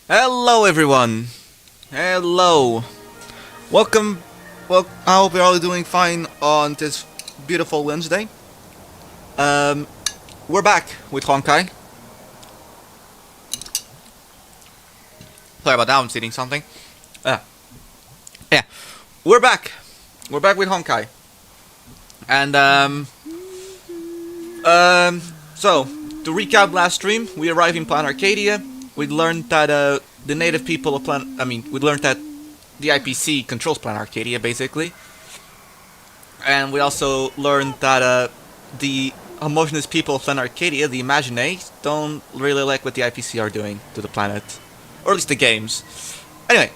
Hello everyone! Hello! Welcome, I hope you're all doing fine on this beautiful Wednesday. We're back with Honkai. Sorry about that, I'm eating something. Yeah. We're back! We're back with Honkai. And, so, to recap last stream, we arrived in Planarcadia. We learned that the native people of we learned that the IPC controls Planarcadia, basically. And we also learned that the homogeneous people of Planarcadia, the Imaginates, don't really like what the IPC are doing to the planet. Or at least the games. Anyway,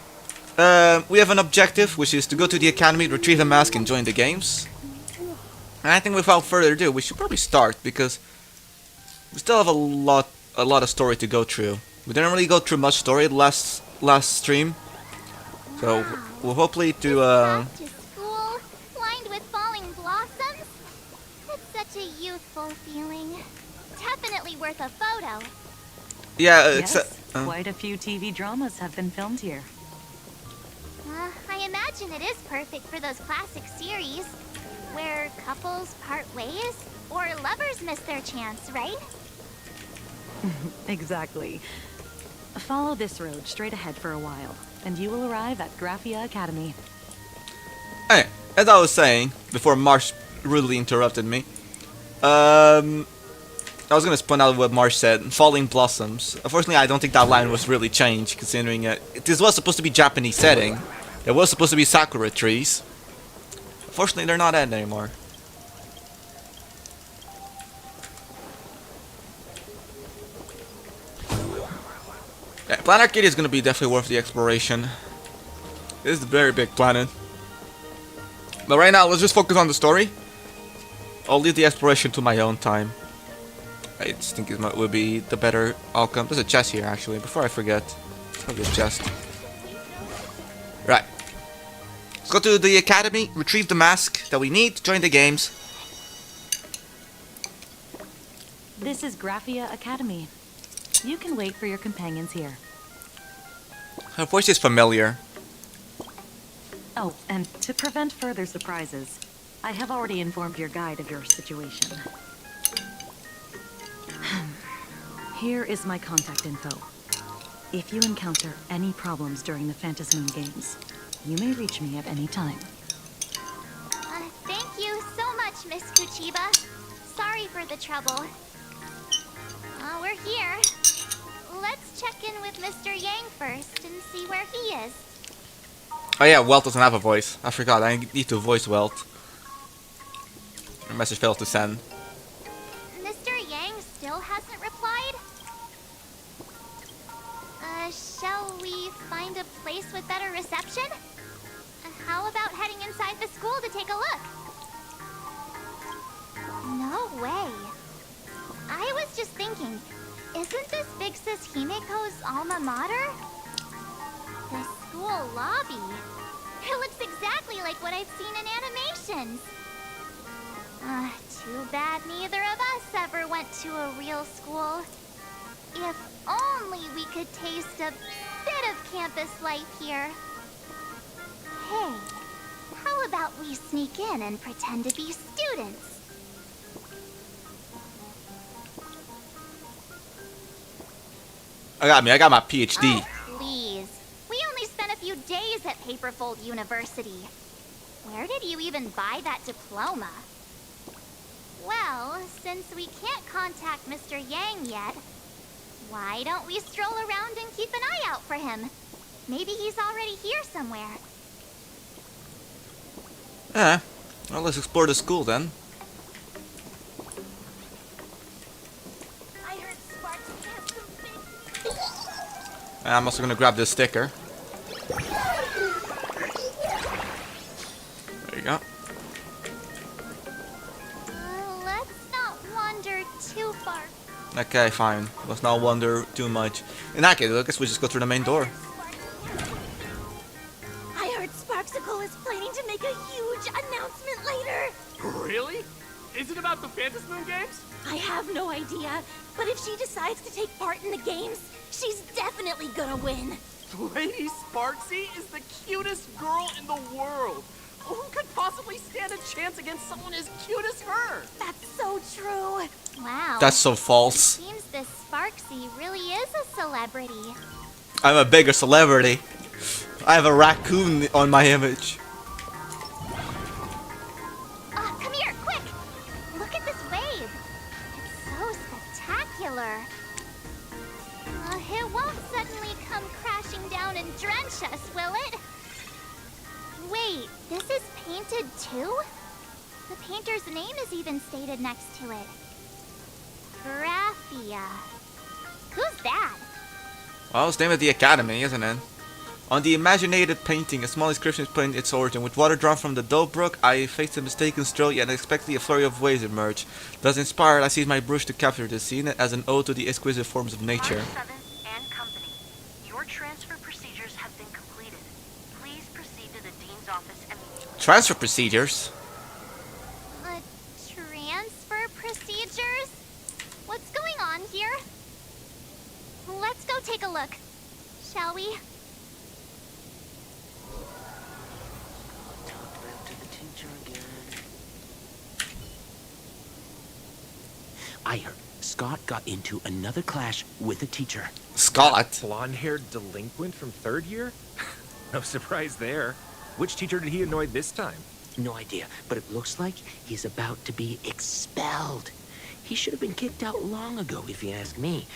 we have an objective, which is to go to the academy, retrieve the mask, and join the games. And I think without further ado, we should probably start, because we still have a lot of story to go through. We didn't really go through much story last stream, so we'll hopefully to Back to school, lined with falling blossoms. It's such a youthful feeling. Definitely worth a photo. yeah, Yes, quite a few TV dramas have been filmed here. I imagine it is perfect for those classic series where couples part ways or lovers miss their chance, right? Exactly. Follow this road straight ahead for a while, and you will arrive at Graphia Academy. Hey, as I was saying before Marsh rudely interrupted me, I was gonna point out what Marsh said. Falling blossoms. Unfortunately, I don't think that line was really changed, considering this was supposed to be Japanese setting. There was supposed to be sakura trees. Unfortunately, they're not that anymore. Yeah, Planarcadia is gonna be definitely worth the exploration. This is a very big planet. But right now, let's just focus on the story. I'll leave the exploration to my own time. I just think it would be the better outcome. There's a chest here, actually. Before I forget, probably a chest. Right. Let's go to the academy, retrieve the mask that we need to join the games. This is Graphia Academy. You can wait for your companions here. Her voice is familiar. Oh, and to prevent further surprises, I have already informed your guide of your situation. Here is my contact info. If you encounter any problems during the Phantasmoon Games, you may reach me at any time. Thank you so much, Miss Kuchiba. Sorry for the trouble. We're here. Let's check in with Mr. Yang first and see where he is. Oh yeah, Welt doesn't have a voice. I forgot, I need to voice Welt. A message failed to send. Mr. Yang still hasn't replied? Shall we find a place with better reception? How about heading inside the school to take a look? No way. I was just thinking, isn't this Big Sis Himiko's alma mater? The school lobby. It looks exactly like what I've seen in animations. Too bad neither of us ever went to a real school. If only we could taste a bit of campus life here. Hey, how about we sneak in and pretend to be students? I got my PhD. Oh, please. We only spent a few days at Paperfold University. Where did you even buy that diploma? Well, since we can't contact Mr. Yang yet, why don't we stroll around and keep an eye out for him? Maybe he's already here somewhere. Yeah. Well, let's explore the school then. I heard Sparks has some big... And I'm also gonna grab this sticker. There you go. Let's not wander too far. Okay, fine. Let's not wander too much. In that case, I guess we just go through the main door. I heard Sparksicle is planning to make a huge announcement later. Really? Is it about the Phantasmoon Games? I have no idea, but if she decides to take part in the games, she's definitely gonna win. Lady Sparksy is the cutest girl in the world. Who could possibly stand a chance against someone as cute as her? That's so true. Wow. That's so false. Seems this Sparksy really is a celebrity. I'm a bigger celebrity. I have a raccoon on my image. Come here, quick! Look at this wave. It's so spectacular. It won't suddenly come crashing down and drench us, will it? Wait, this is painted too? The painter's name is even stated next to it. Graphia. Who's that? Well, it's named of the Academy, isn't it? On the imaginated painting, a small inscription explains its origin. With water drawn from the Dobrook, I faced a mistaken stroll, yet unexpectedly a flurry of waves emerged. Thus inspired, I seized my brush to capture the scene as an ode to the exquisite forms of nature. Mark 7 and Company, your transfer procedures have been completed. Please proceed to the Dean's office immediately. Transfer procedures? Transfer procedures? What's going on here? Let's go take a look, shall we? I heard Scott got into another clash with a teacher. Scott? Blonde-haired delinquent from third year? No surprise there. Which teacher did he annoy this time? No idea, but it looks like he's about to be expelled. He should have been kicked out long ago, if you ask me.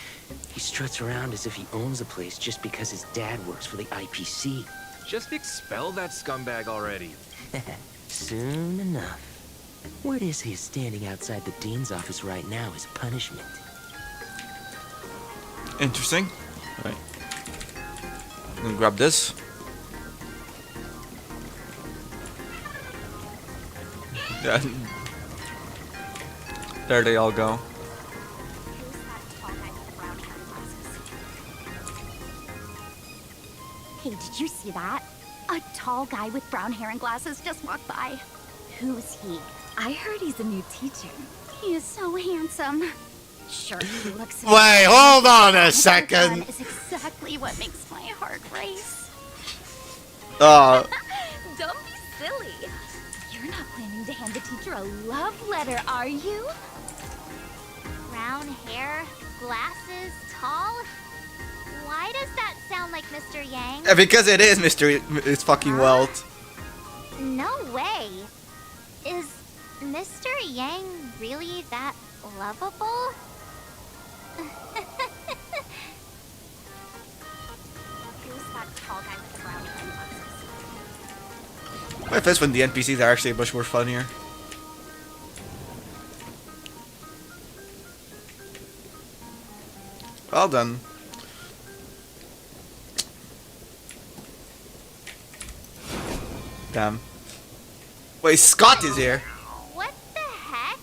He struts around as if he owns the place just because his dad works for the IPC. Just expel that scumbag already. Soon enough. Word is he's standing outside the Dean's office right now as punishment. Interesting. Alright. I'm gonna grab this. Yeah. There they all go. Hey, did you see that? A tall guy with brown hair and glasses just walked by. Who's he? I heard he's a new teacher. He is so handsome. Sure, he looks. Wait, hold on a That second. is exactly what makes my heart race. Uh, Don't be silly. You're not planning to hand the teacher a love letter, are you? Brown hair, glasses, tall. Why does that sound like Mr. Yang? because it is It's fucking Welt. No way. Is Mr. Yang really that lovable? Who's that tall guy with the brown hair and glasses? My first when the NPCs are actually much more funnier. Well done. Damn. Wait, Scott is here. What the heck?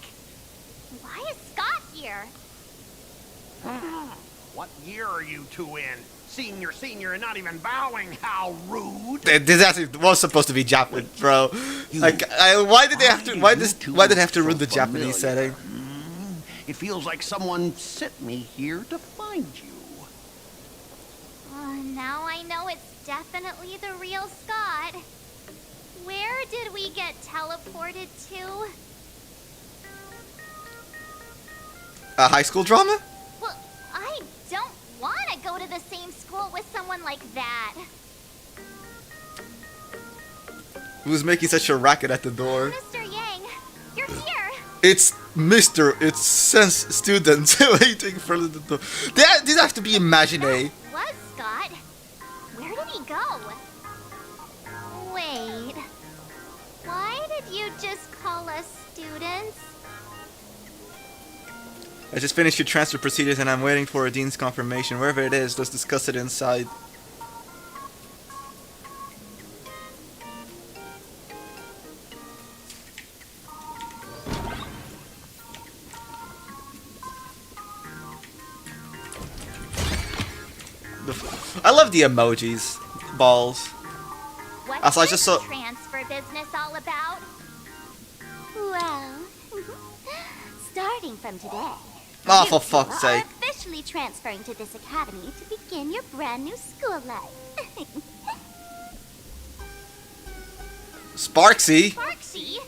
Why is Scott here? What year are you two in? Senior, and not even bowing. How rude! This actually was supposed to be Japanese, bro. Like, why did they have to? Why did they have to ruin the Japanese setting? It feels like someone sent me here to find you. Now I know it's definitely the real Scott. Where did we get teleported to? A high school drama? Well, I don't want to go to the same school with someone like that. Who's making such a racket at the door? Mr. Yang, you're here. It's Sense students waiting for the door. These have to be imagine. Was Scott? Where did he go? Wait. Why did you just call us students? I just finished your transfer procedures and I'm waiting for a dean's confirmation. Wherever it is, let's discuss it inside. I love the emojis. Balls. What's Also, I this just saw- transfer business all about? Well, starting from today, Oh, for you fuck's are sake. officially transferring to this academy to begin your brand new school life. Sparksy. Sparksy?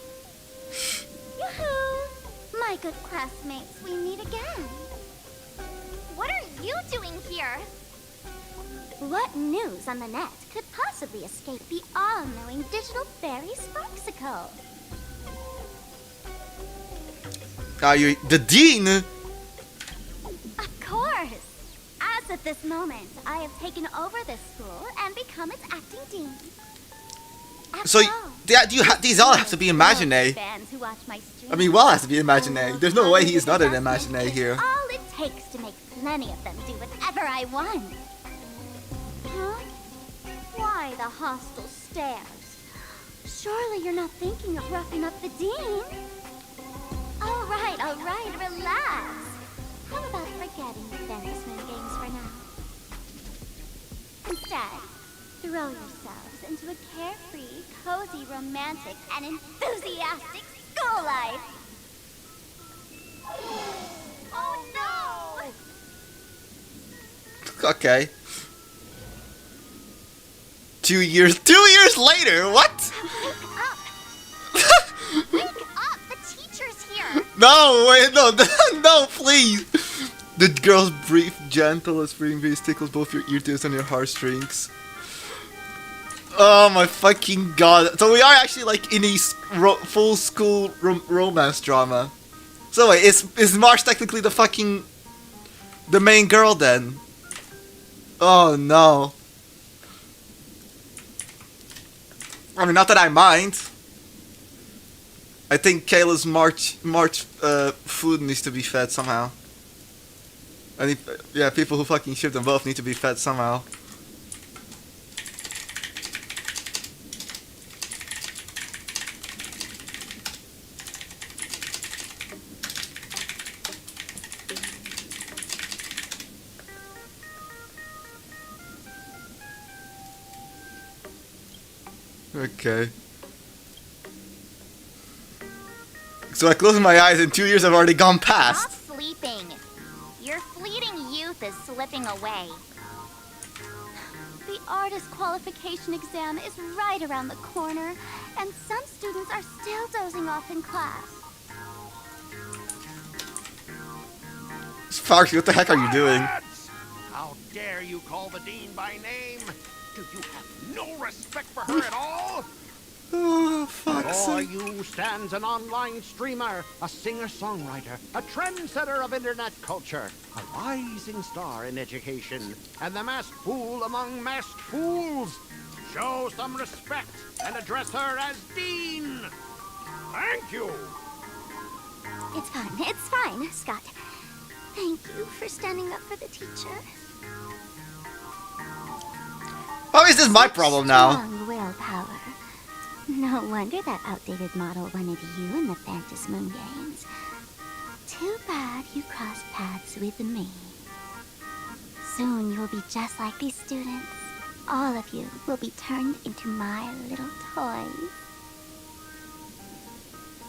Yoo-hoo! My good classmates, we meet again. What are you doing here? What news on the net could possibly escape the all-knowing digital fairy Sparksicle? Are you the dean? Of course! As of this moment, I have taken over this school and become its acting dean. After So all, these all have to be imaginary. Fans who watch my stream. I mean, Wall has to be imaginary. There's no way he's not an imaginary here. All it takes to make plenty of them do whatever I want. Huh? Why the hostile stares? Surely you're not thinking of roughing up the dean? All right, relax. How about forgetting the Fantasy Games for now? Instead, throw yourselves into a carefree, cozy, romantic, and enthusiastic school life. Oh no! Okay. 2 years later, what? Wake up! The teacher's here! No, wait, no, no, please. The girl's brief, gentle as spring breeze tickles both your ear tips and your heartstrings. Oh my fucking god. So we are actually like in a full school romance drama. So wait, is March technically the main girl then? Oh no. I mean, not that I mind. I think Kayla's March food needs to be fed somehow. Yeah, people who fucking ship them both need to be fed somehow. Okay. So I close my eyes and 2 years have already gone past. Stop sleeping. Your fleeting youth is slipping away. The artist qualification exam is right around the corner, and some students are still dozing off in class. Sparky, what the heck are you doing? How dare you call the dean by name? Do you have no respect for her at all? Oh, fuck's Before sake. you stands an online streamer, a singer-songwriter, a trendsetter of internet culture, a rising star in education, and the masked fool among masked fools. Show some respect and address her as Dean. Thank you. It's fine, Scott. Thank you for standing up for the teacher. How is this my problem now? Strong willpower. No wonder that outdated model wanted you in the Phantasmoon Games. Too bad you crossed paths with me. Soon you'll be just like these students. All of you will be turned into my little toys.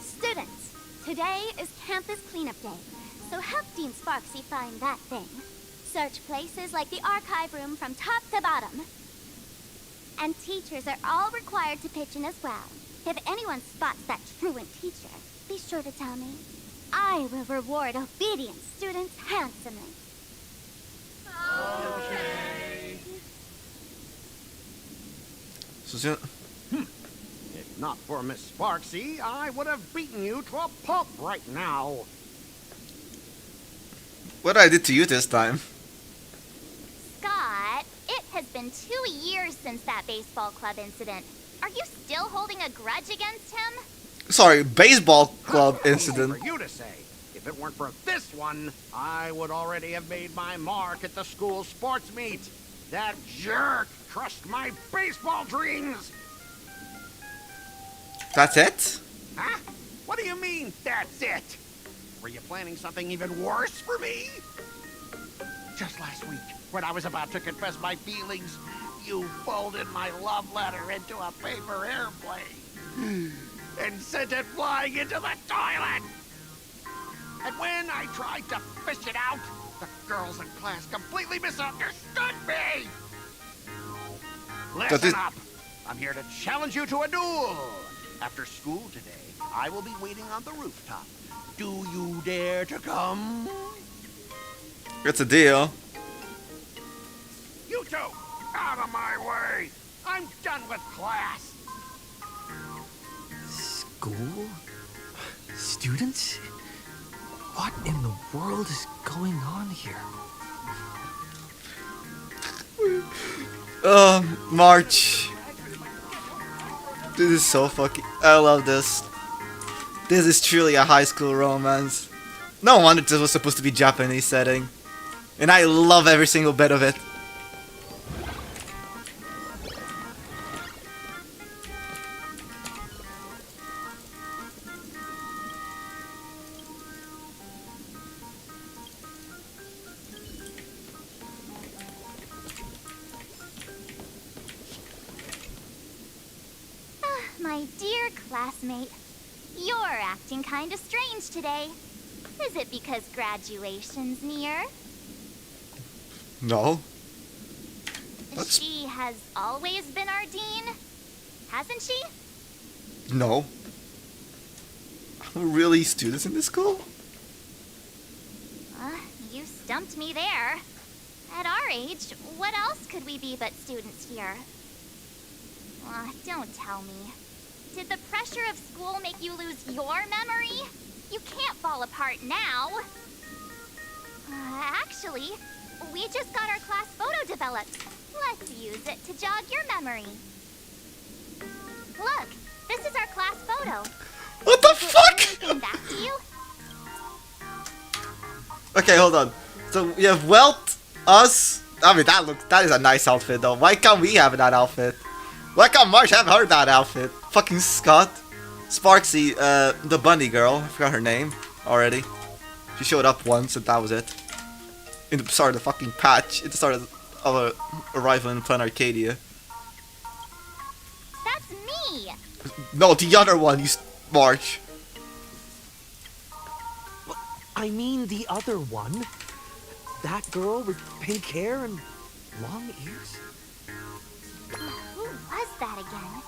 Students, today is campus cleanup day, so help Dean Sparksy find that thing. Search places like the archive room from top to bottom. And teachers are all required to pitch in as well. If anyone spots that truant teacher, be sure to tell me. I will reward obedient students handsomely. So, If not for Miss Sparksy, I would have beaten you to a pulp right now. what I did to you this time? Scott, it has been 2 years since that baseball club incident. Are you still holding a grudge against him? Sorry, baseball club incident. For you to say. If it weren't for this one, I would already have made my mark at the school sports meet. That jerk crushed my baseball dreams. That's it? Huh? What do you mean, that's it? Were you planning something even worse for me? Just last week, when I was about to confess my feelings, you folded my love letter into a paper airplane and sent it flying into the toilet. And when I tried to fish it out, the girls in class completely misunderstood me. Listen up. I'm here to challenge you to a duel. After school today, I will be waiting on the rooftop. Do you dare to come? It's a deal. You two, out of my way. I'm done with class. School? Students? What in the world is going on here? March. This is so fucking... I love this. This is truly a high school romance. No wonder this was supposed to be Japanese setting. And I love every single bit of it. My dear classmate, you're acting kinda strange today. Is it because graduation's near? No. She has always been our dean, hasn't she? No. Are we really students in this school? You stumped me there. At our age, what else could we be but students here? Don't tell me. Did the pressure of school make you lose your memory? You can't fall apart now. Actually, we just got our class photo developed. Let's use it to jog your memory. Look, this is our class photo. What the Did fuck? anything back to you? Okay, hold on. So we have Welt, us. I mean, that is a nice outfit though. Why can't we have that outfit? Why can't Marsh have her that outfit? Fucking Scott. Sparksy, the bunny girl. I forgot her name already. She showed up once and that was it. In the start of the fucking patch. At the start of our arrival in Planarcadia. That's me. No, the other one, you March. I mean the other one. That girl with pink hair and long ears? Who was that again?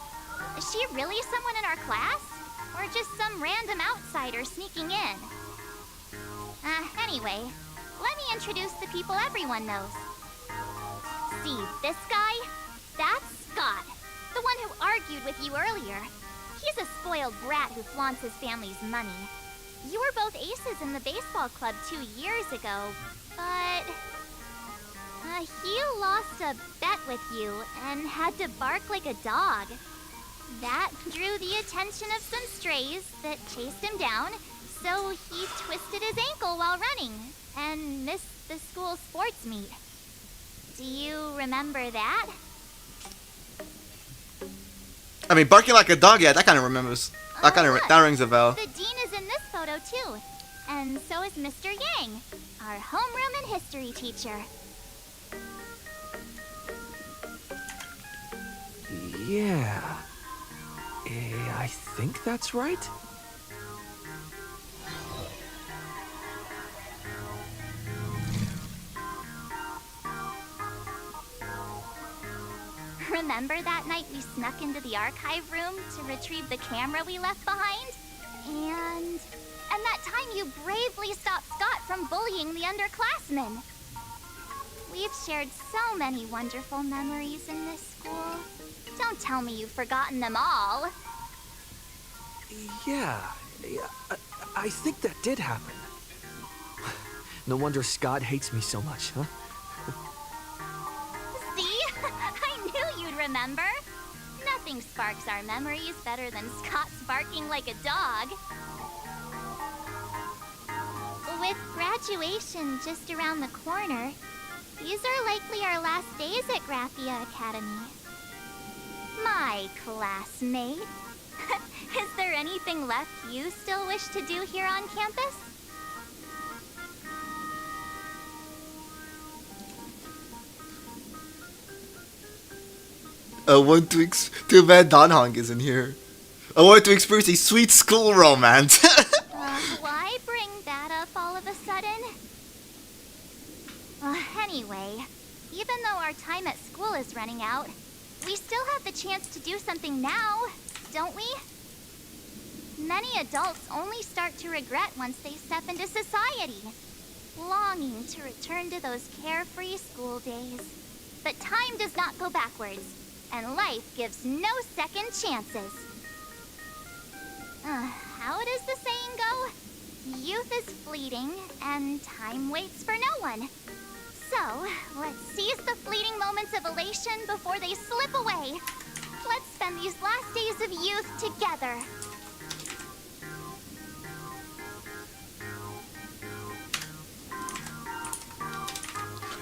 Is she really someone in our class? Or just some random outsider sneaking in? Anyway, let me introduce the people everyone knows. See, this guy? That's Scott, the one who argued with you earlier. He's a spoiled brat who flaunts his family's money. You were both aces in the baseball club 2 years ago, but... he lost a bet with you and had to bark like a dog. That drew the attention of some strays that chased him down, so he twisted his ankle while running and missed the school sports meet. Do you remember that? I mean, barking like a dog, yeah, that kind of remembers. That that rings a bell. The dean is in this photo too, and so is Mr. Yang, our homeroom and history teacher. Yeah. I think that's right. Remember that night we snuck into the archive room to retrieve the camera we left behind? And that time you bravely stopped Scott from bullying the underclassmen. We've shared so many wonderful memories in this school. Don't tell me you've forgotten them all. Yeah, I think that did happen. No wonder Scott hates me so much, huh? See? I knew you'd remember. Nothing sparks our memories better than Scott's barking like a dog. With graduation just around the corner, these are likely our last days at Graphia Academy. My classmate. Is there anything left you still wish to do here on campus? I want to Too bad Danhong isn't here. I want to experience a sweet school romance. Why bring that up all of a sudden? Anyway, even though our time at school is running out, we still have the chance to do something now, don't we? Many adults only start to regret once they step into society, longing to return to those carefree school days. But time does not go backwards, and life gives no second chances. How does the saying go? Youth is fleeting, and time waits for no one. So, let's seize the fleeting moments of elation before they slip away. Let's spend these last days of youth together.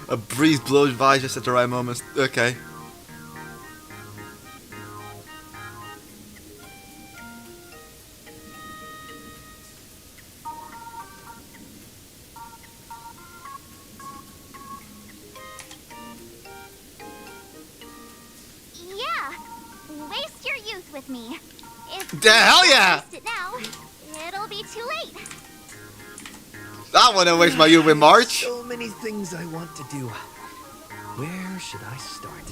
A breeze blows by just at the right moment. Okay. Yeah, waste your youth with me. If The hell yeah! waste it now, it'll be too late. I wanna waste my youth with March. So many things I want to do. Where should I start?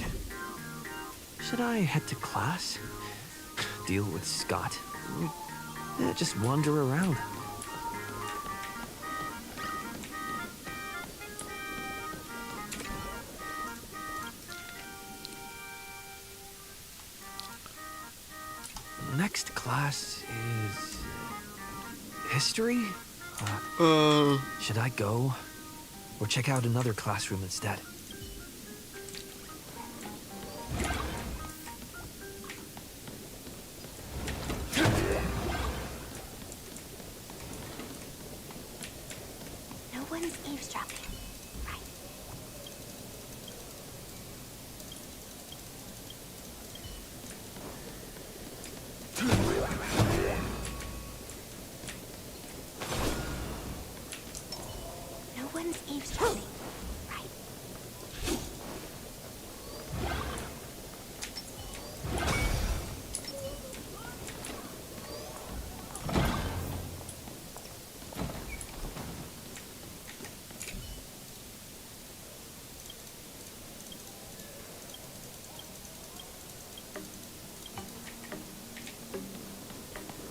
Should I head to class? Deal with Scott? Just wander around? Next class is history? Should I go or check out another classroom instead? No one's eavesdropping. Right. No one's eavesdropping. Right.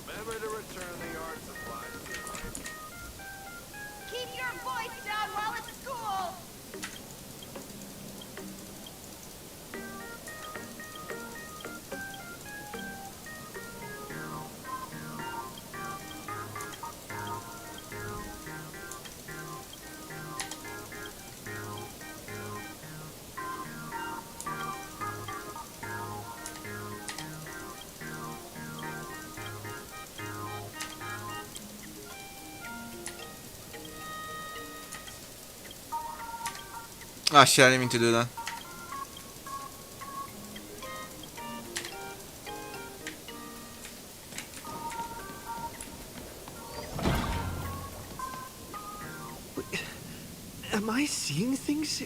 Remember to return the art supplies. Keep your voice down while at school! Ah shit, I didn't mean to do that. Am I seeing things?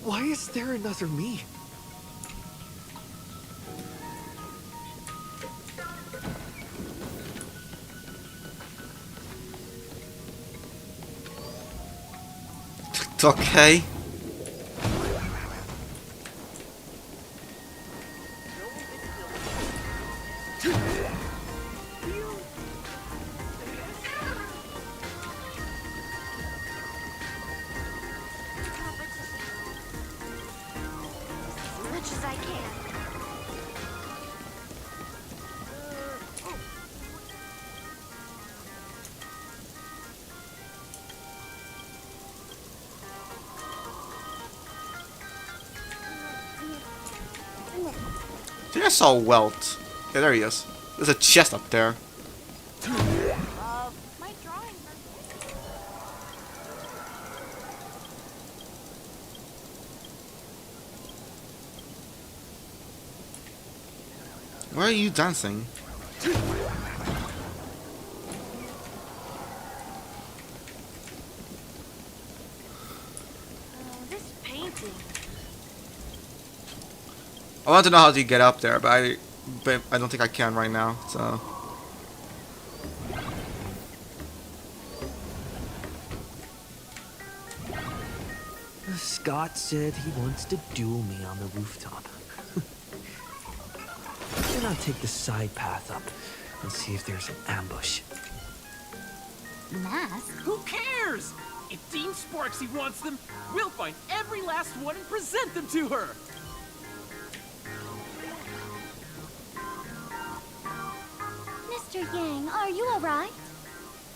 Why is there another me? It's okay. As much as I can. I think I saw Welt. Yeah, there he is. There's a chest up there. My drawings are Why are you dancing? this painting. I want to know how to get up there, but I don't think I can right now. So Scott said he wants to duel me on the rooftop. Then I'll take the side path up and see if there's an ambush. Mask? Who cares? If Dean Sparksy wants them, we'll find every last one and present them to her! Mr. Yang, are you alright?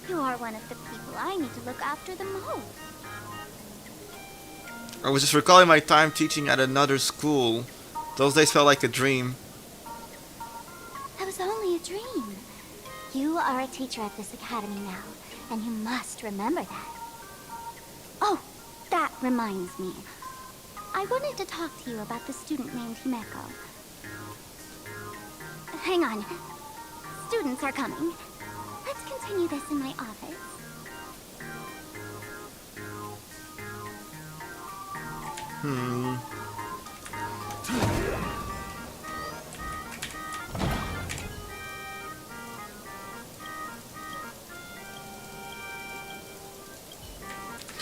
You are one of the people I need to look after the most. I was just recalling my time teaching at another school. Those days felt like a dream. That was only a dream. You are a teacher at this academy now, and you must remember that. Oh, that reminds me. I wanted to talk to you about the student named Himeko. Hang on. Students are coming. Let's continue this in my office.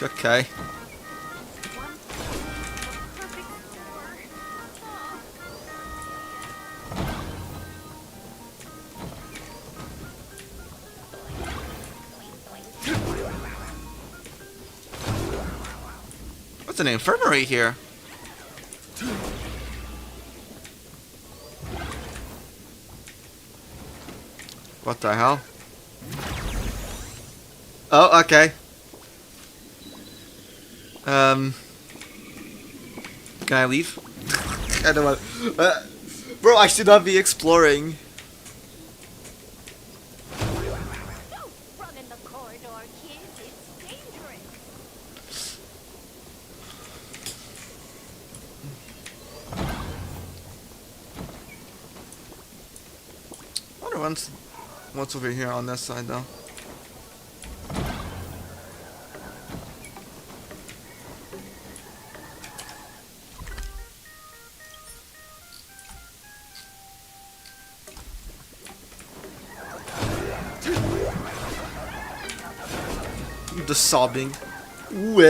Okay. What's an infirmary here? What the hell? Oh, okay. Can I leave? I don't want. Bro, I should not be exploring. Don't run in the corridor, kids. It's dangerous. I wonder what's over here on this side though. The sobbing. Wah.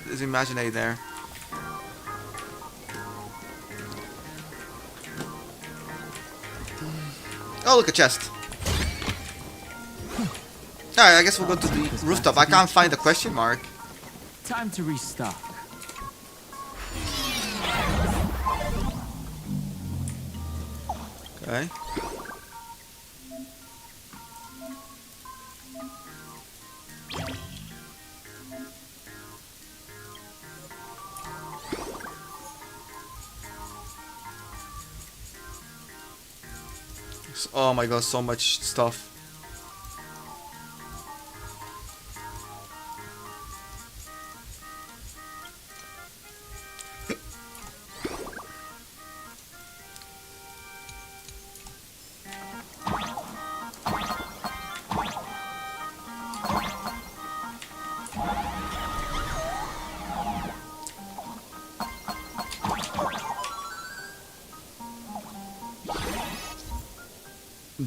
There's Imaginary there. Oh, look, a chest. Alright, I guess we'll go to the rooftop. I can't find the question mark. Time to restock. Okay. Oh my god, so much stuff.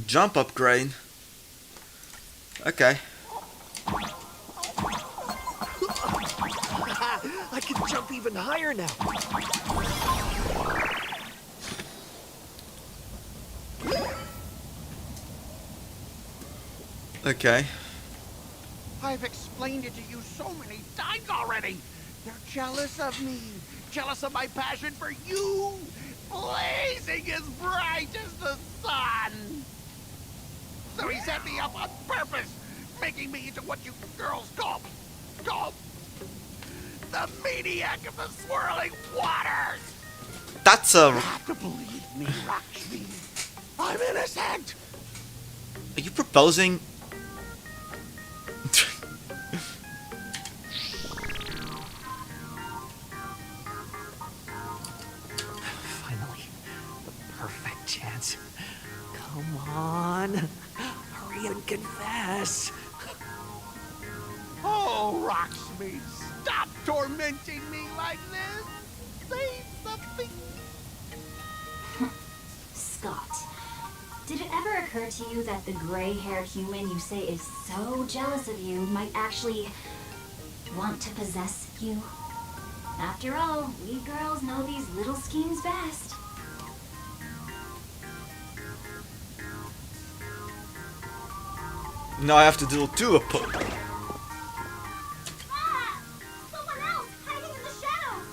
Jump upgrade. Okay. I can jump even higher now. Okay. I've explained it to you so many times already. They're jealous of me. Jealous of my passion for you. Blazing as bright as the sun. So he set me up on purpose, making me into what you girls call the maniac of the swirling waters. That's You a. have to believe me, Lakshmi. I'm innocent. Are you proposing? Finally, the perfect chance. Come on, hurry and confess. Oh, Lakshmi, stop tormenting me like this. Say something. Scott, did it ever occur to you that the gray-haired human you say is so jealous of you might actually want to possess you? After all, we girls know these little schemes best. Now I have to do two of put. Ah! Someone else hiding in the shadows!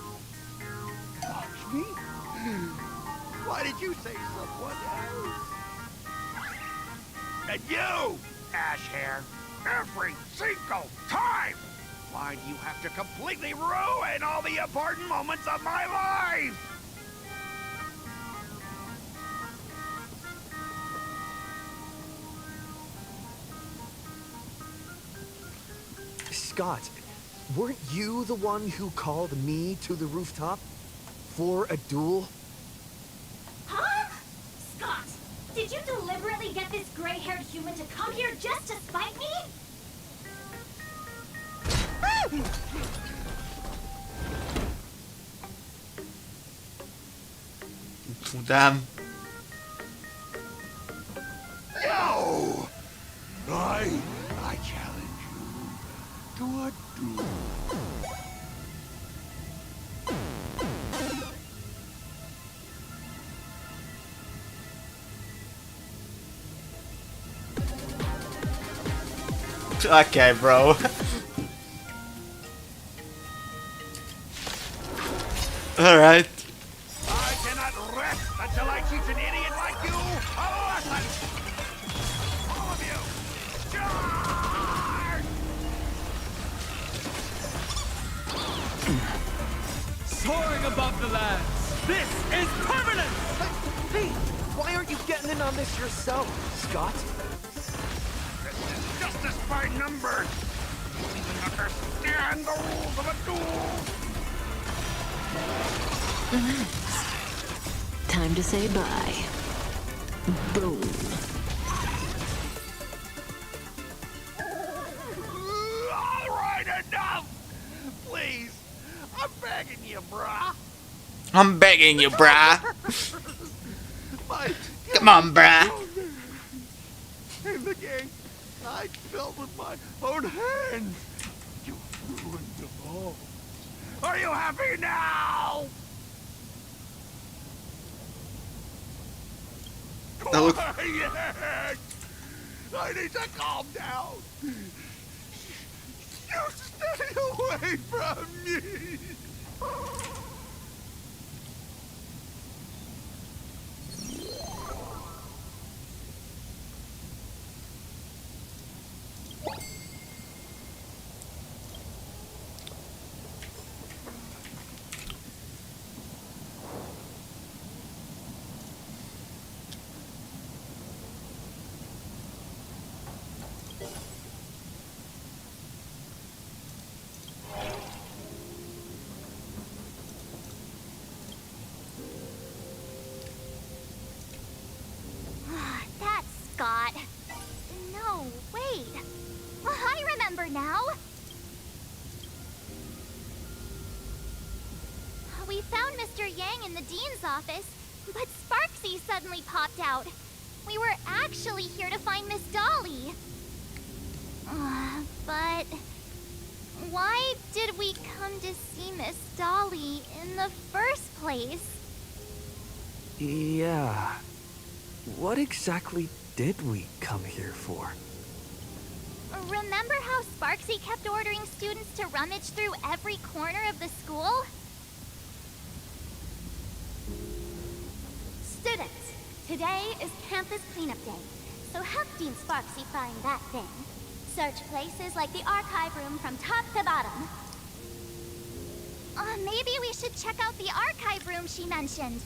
Lakshmi? Why did you say someone else? And you! Ash hair. Every single time! Why do you have to completely ruin all the important moments of my life? Scott, weren't you the one who called me to the rooftop? For a duel? Huh? Scott, did you deliberately get this gray-haired human to come here just to spite me? Damn. No! I challenge you to a duel. Okay, bro. Alright. I cannot rest until I teach an idiot like you a lesson! All of you, charge! Soaring above the lands. This is permanent! Hey, why aren't you getting in on this yourself, Scott? This is justice by numbers! You don't even understand the rules of a duel! Time to say bye. Boom. All right, enough! Please, I'm begging you, brah. I'm begging you, brah. My Come on, brah. in the game I built with my own hands. You ruined them all. Are you happy now? That look- Quiet! I need to calm down. You stay away from me. That's Scott. No, wait. I remember now. We found Mr. Yang in the dean's office, but Sparksy suddenly popped out. We were actually here to find Miss Dolly. But why did we come to see Miss Dolly in the first place? Yeah. What exactly did we come here for? Remember how Sparksy kept ordering students to rummage through every corner of the school? Students, today is campus cleanup day, so help Dean Sparksy find that thing. Search places like the archive room from top to bottom. Maybe we should check out the archive room she mentioned.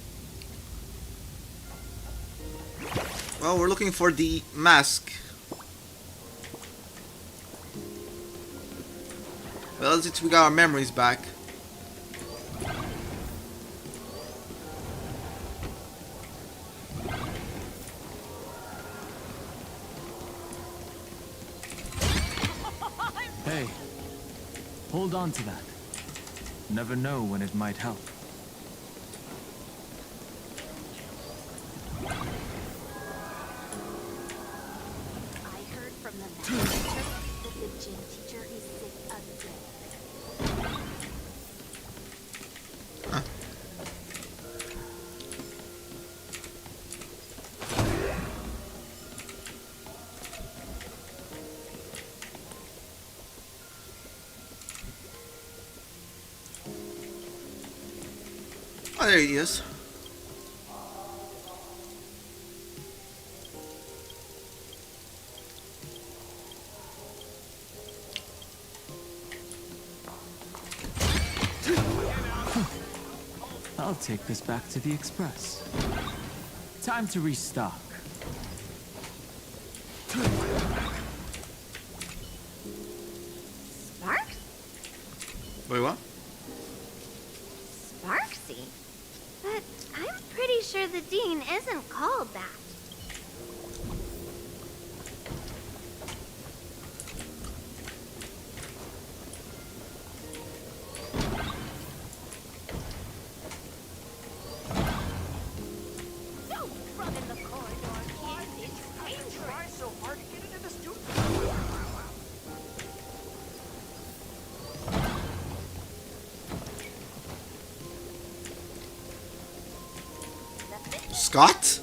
Well, we're looking for the mask. Well, since we got our memories back. Hey, hold on to that. Never know when it might help. I heard from the master that the gym teacher is sick again. Oh, there he is. I'll take this back to the Express. Time to restock. Sparks? Wait, what? Sparksy? But I'm pretty sure the dean isn't called that. Don't run in the corridor, kid. It's dangerous. Try so hard to get into the student. Scott?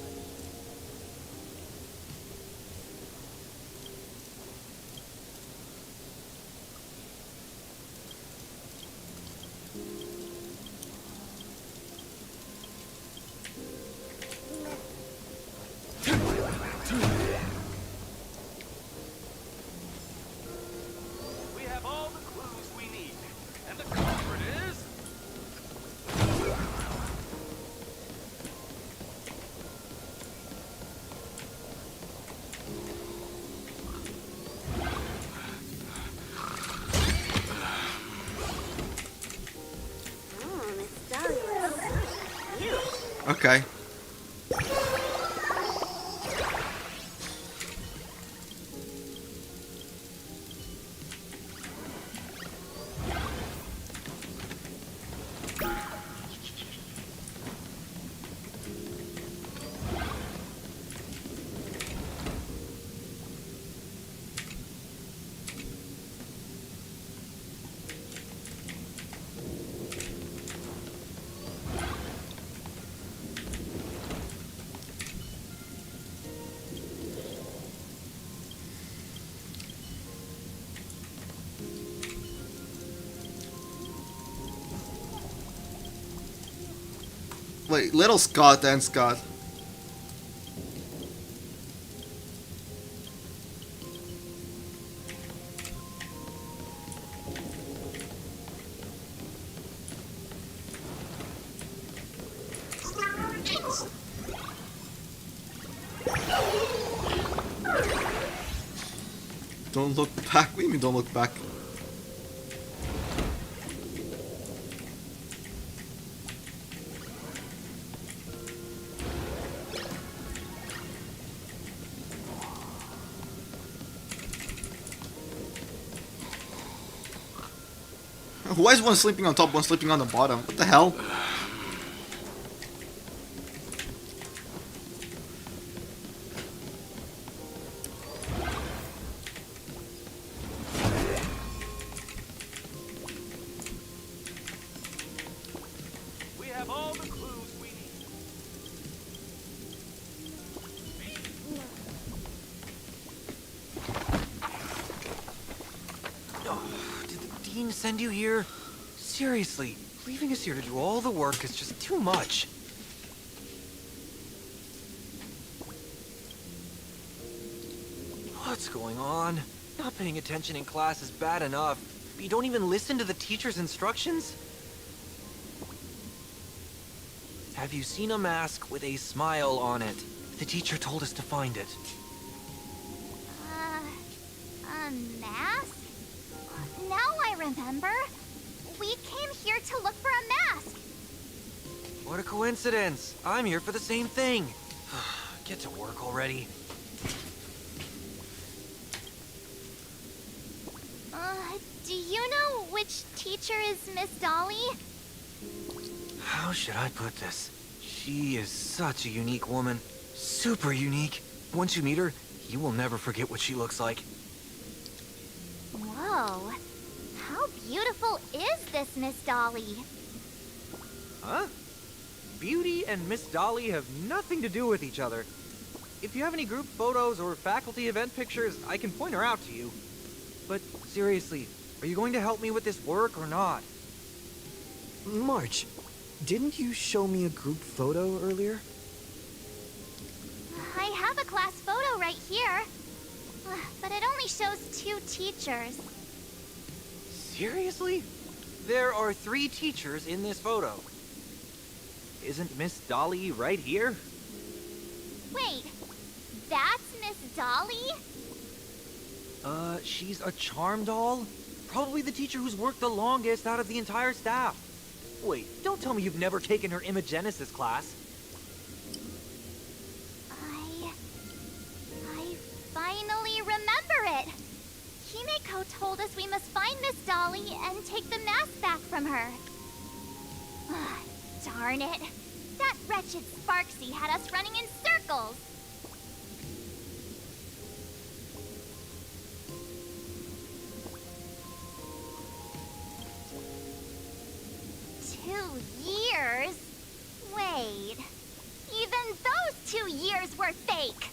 We have all the clues we need. And the culprit is... Miss Dahlia. Cute. Okay. Wait, little Scott and Scott. Don't look back. What do you mean don't look back? Why is one sleeping on top, one sleeping on the bottom? What the hell? We have all the clues we need. Did the dean send you here? Seriously, leaving us here to do all the work is just too much. What's going on? Not paying attention in class is bad enough, but you don't even listen to the teacher's instructions? Have you seen a mask with a smile on it? The teacher told us to find it. A mask? Now I remember. We came here to look for a mask. What a coincidence. I'm here for the same thing. Get to work already. Do you know which teacher is Miss Dolly? How should I put this? She is such a unique woman. Super unique. Once you meet her, you will never forget what she looks like. Whoa. How beautiful is this Miss Dolly? Huh? Beauty and Miss Dolly have nothing to do with each other. If you have any group photos or faculty event pictures, I can point her out to you. But seriously, are you going to help me with this work or not? March, didn't you show me a group photo earlier? I have a class photo right here. But it only shows 2 teachers. Seriously? There are 3 teachers in this photo. Isn't Miss Dolly right here? Wait, that's Miss Dolly? She's a charm doll? Probably the teacher who's worked the longest out of the entire staff. Wait, don't tell me you've never taken her Imagenesis class. I finally remember it. Himeko told us we must find Miss Dolly and take the mask back from her. Darn it. That wretched Sparksy had us running in circles. Years? Wait. Even those 2 years were fake.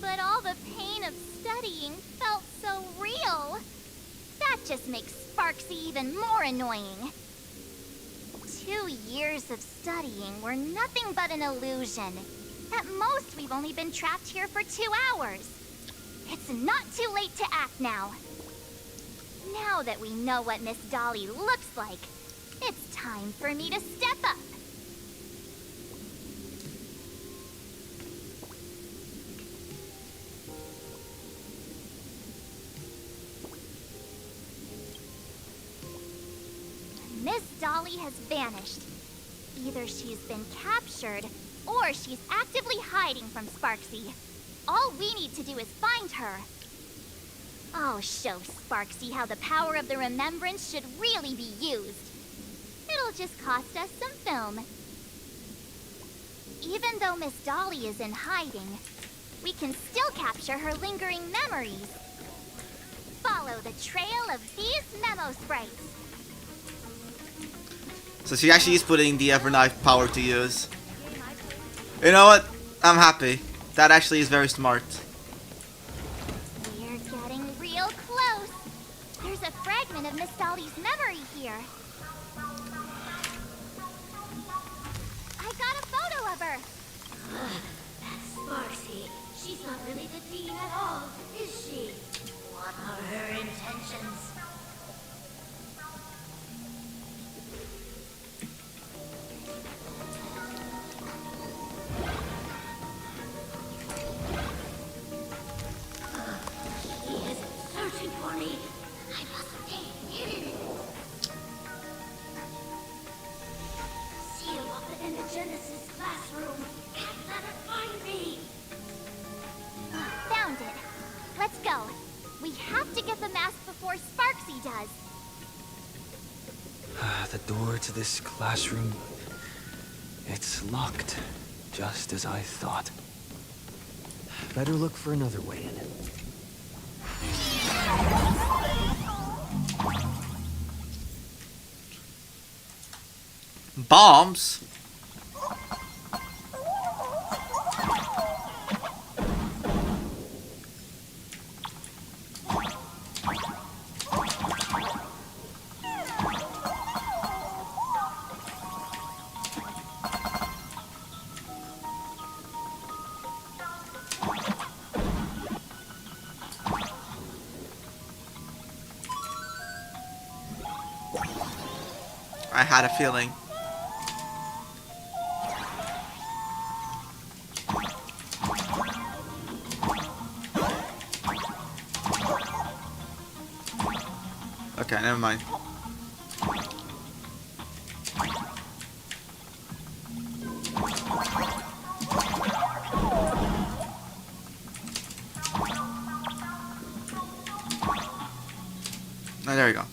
But all the pain of studying felt so real. That just makes Sparksy even more annoying. 2 years of studying were nothing but an illusion. At most, we've only been trapped here for 2 hours. It's not too late to act now. Now that we know what Miss Dolly looks like, it's time for me to step up. Miss Dolly has vanished. Either she's been captured, or she's actively hiding from Sparksy. All we need to do is find her. I'll show Sparksy how the power of the remembrance should really be used. It'll just cost us some film. Even though Miss Dolly is in hiding, we can still capture her lingering memories. Follow the trail of these memo sprites. So she actually is putting the Everknife power to use. You know what? I'm happy. That actually is very smart. We're getting real close. There's a fragment of Miss Dolly's memory here. I got a photo of her. That's Sparksy. She's not really the Dean at all, is she? What are her intentions? He is searching for me. I must stay hidden. Seal up in the Genesis classroom. Can't let her find me. Found it. Let's go. We have to get the mask before Sparksy does. The door to this classroom... it's locked, just as I thought. Better look for another way in. Bombs? I had a feeling. Okay, never mind. Oh, there we go.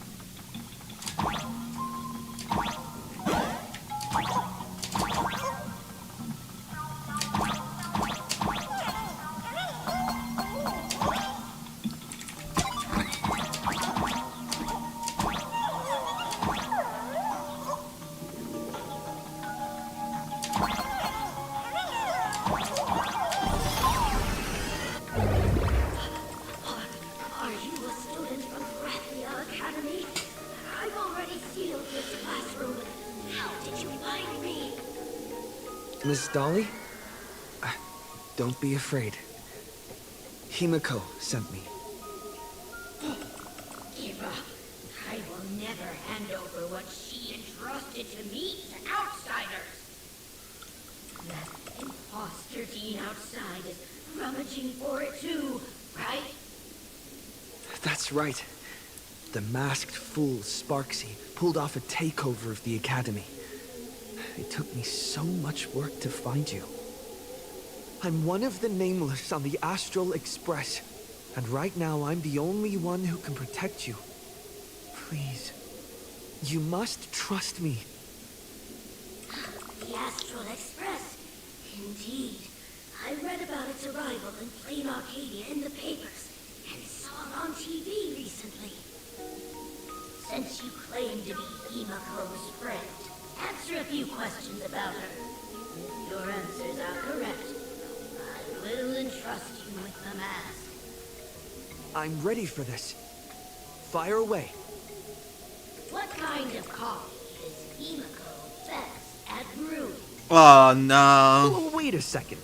Are you a student from Rathia Academy? I've already sealed this classroom. How did you find me? Miss Dolly? Don't be afraid. Himeko sent me. Give up. I will never hand over what she entrusted to me to outsiders. That imposter teen outside is rummaging for it too, right? That's right. The masked fool, Sparksy, pulled off a takeover of the Academy. It took me so much work to find you. I'm one of the Nameless on the Astral Express, and right now I'm the only one who can protect you. Please, you must trust me. The Astral Express? Indeed. I read about its arrival in Planarcadia in the papers, and saw it on TV recently. Since you claim to be Himiko's friend, answer a few questions about her. If your answers are correct, I will entrust you with the mask. I'm ready for this. Fire away. What kind of coffee is Himiko best at brewing? Oh no. Oh, wait a second.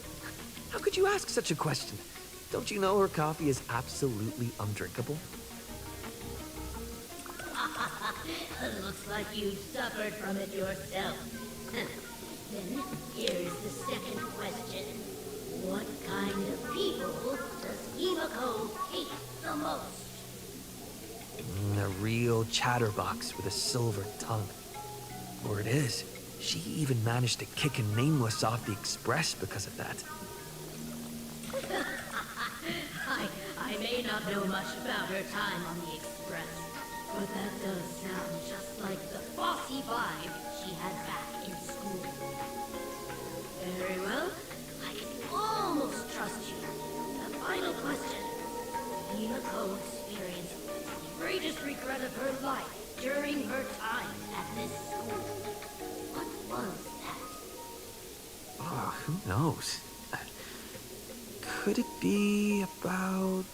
How could you ask such a question? Don't you know her coffee is absolutely undrinkable? Looks like you've suffered from it yourself. Then here's the second question. What kind of people does Himiko hate the most? A real chatterbox with a silver tongue. Or it is. She even managed to kick a Nameless off the Express because of that. I may not know much about her time on the Express, but that does sound just like the bossy vibe she had back in school. Very well. I can almost trust you. The final question. Himiko experienced the greatest regret of her life during her time at this school. What was that? Oh, who knows? Could it be about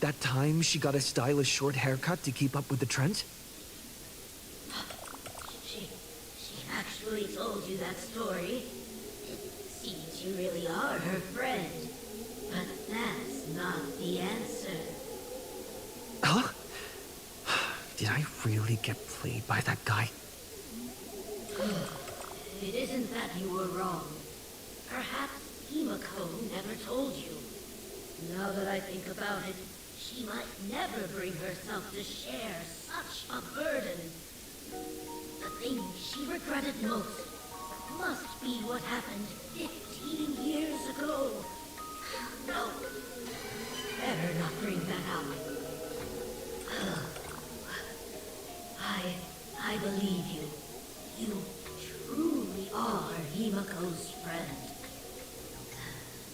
that time she got a stylish short haircut to keep up with the trends? She actually told you that story. It seems you really are her friend. But that's not the answer. Huh? Did I really get played by that guy? It isn't that you were wrong. Perhaps Himiko never told you. Now that I think about it, she might never bring herself to share such a burden. The thing she regretted most must be what happened 15 years ago. No, better not bring that up. I believe you. You truly are Himiko's friend.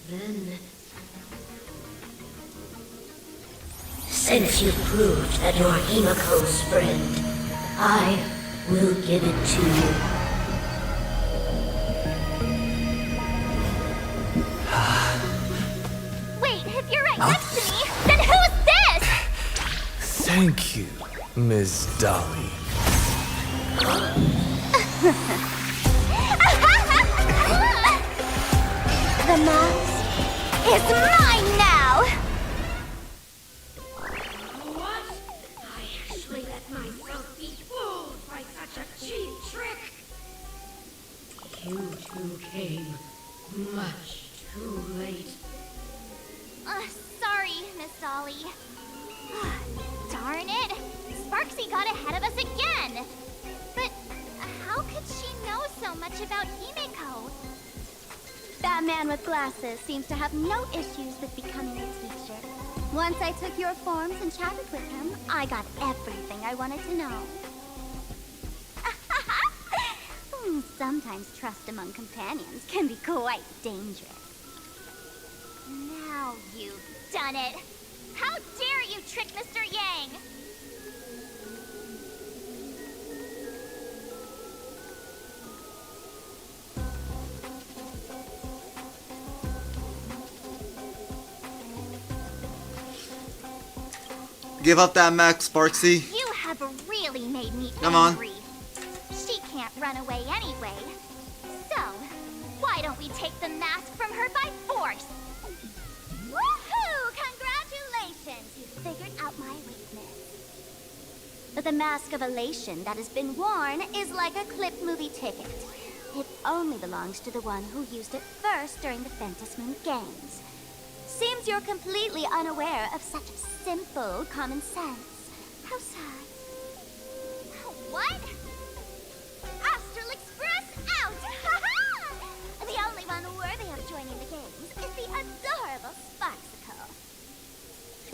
Then, since you proved that you're Himiko's friend, I will give it to you. Wait, if you're right next to me, then who's this? Thank you, Ms. Dolly. The mask is mine now! What? I actually let myself be fooled by such a cheap trick. You two came much too late. Sorry, Miss Dolly. Darn it! Sparksy got ahead of us again! But how could she know so much about Himiko? That man with glasses seems to have no issues with becoming a teacher. Once I took your forms and chatted with him, I got everything I wanted to know. Sometimes trust among companions can be quite dangerous. Now you've done it! How dare you trick Mr. Yang! Give up that Max, Sparksy. You have really made me Come on. angry. She can't run away anyway. So, why don't we take the mask from her by force? Woohoo! Congratulations! You figured out my weakness. the mask of elation that has been worn is like a clipped movie ticket. It only belongs to the one who used it first during the Fantasmoon Games. Seems you're completely unaware of such simple common sense. How sad. What? Astral Express out! The only one worthy of joining the games is the adorable Sparksicle.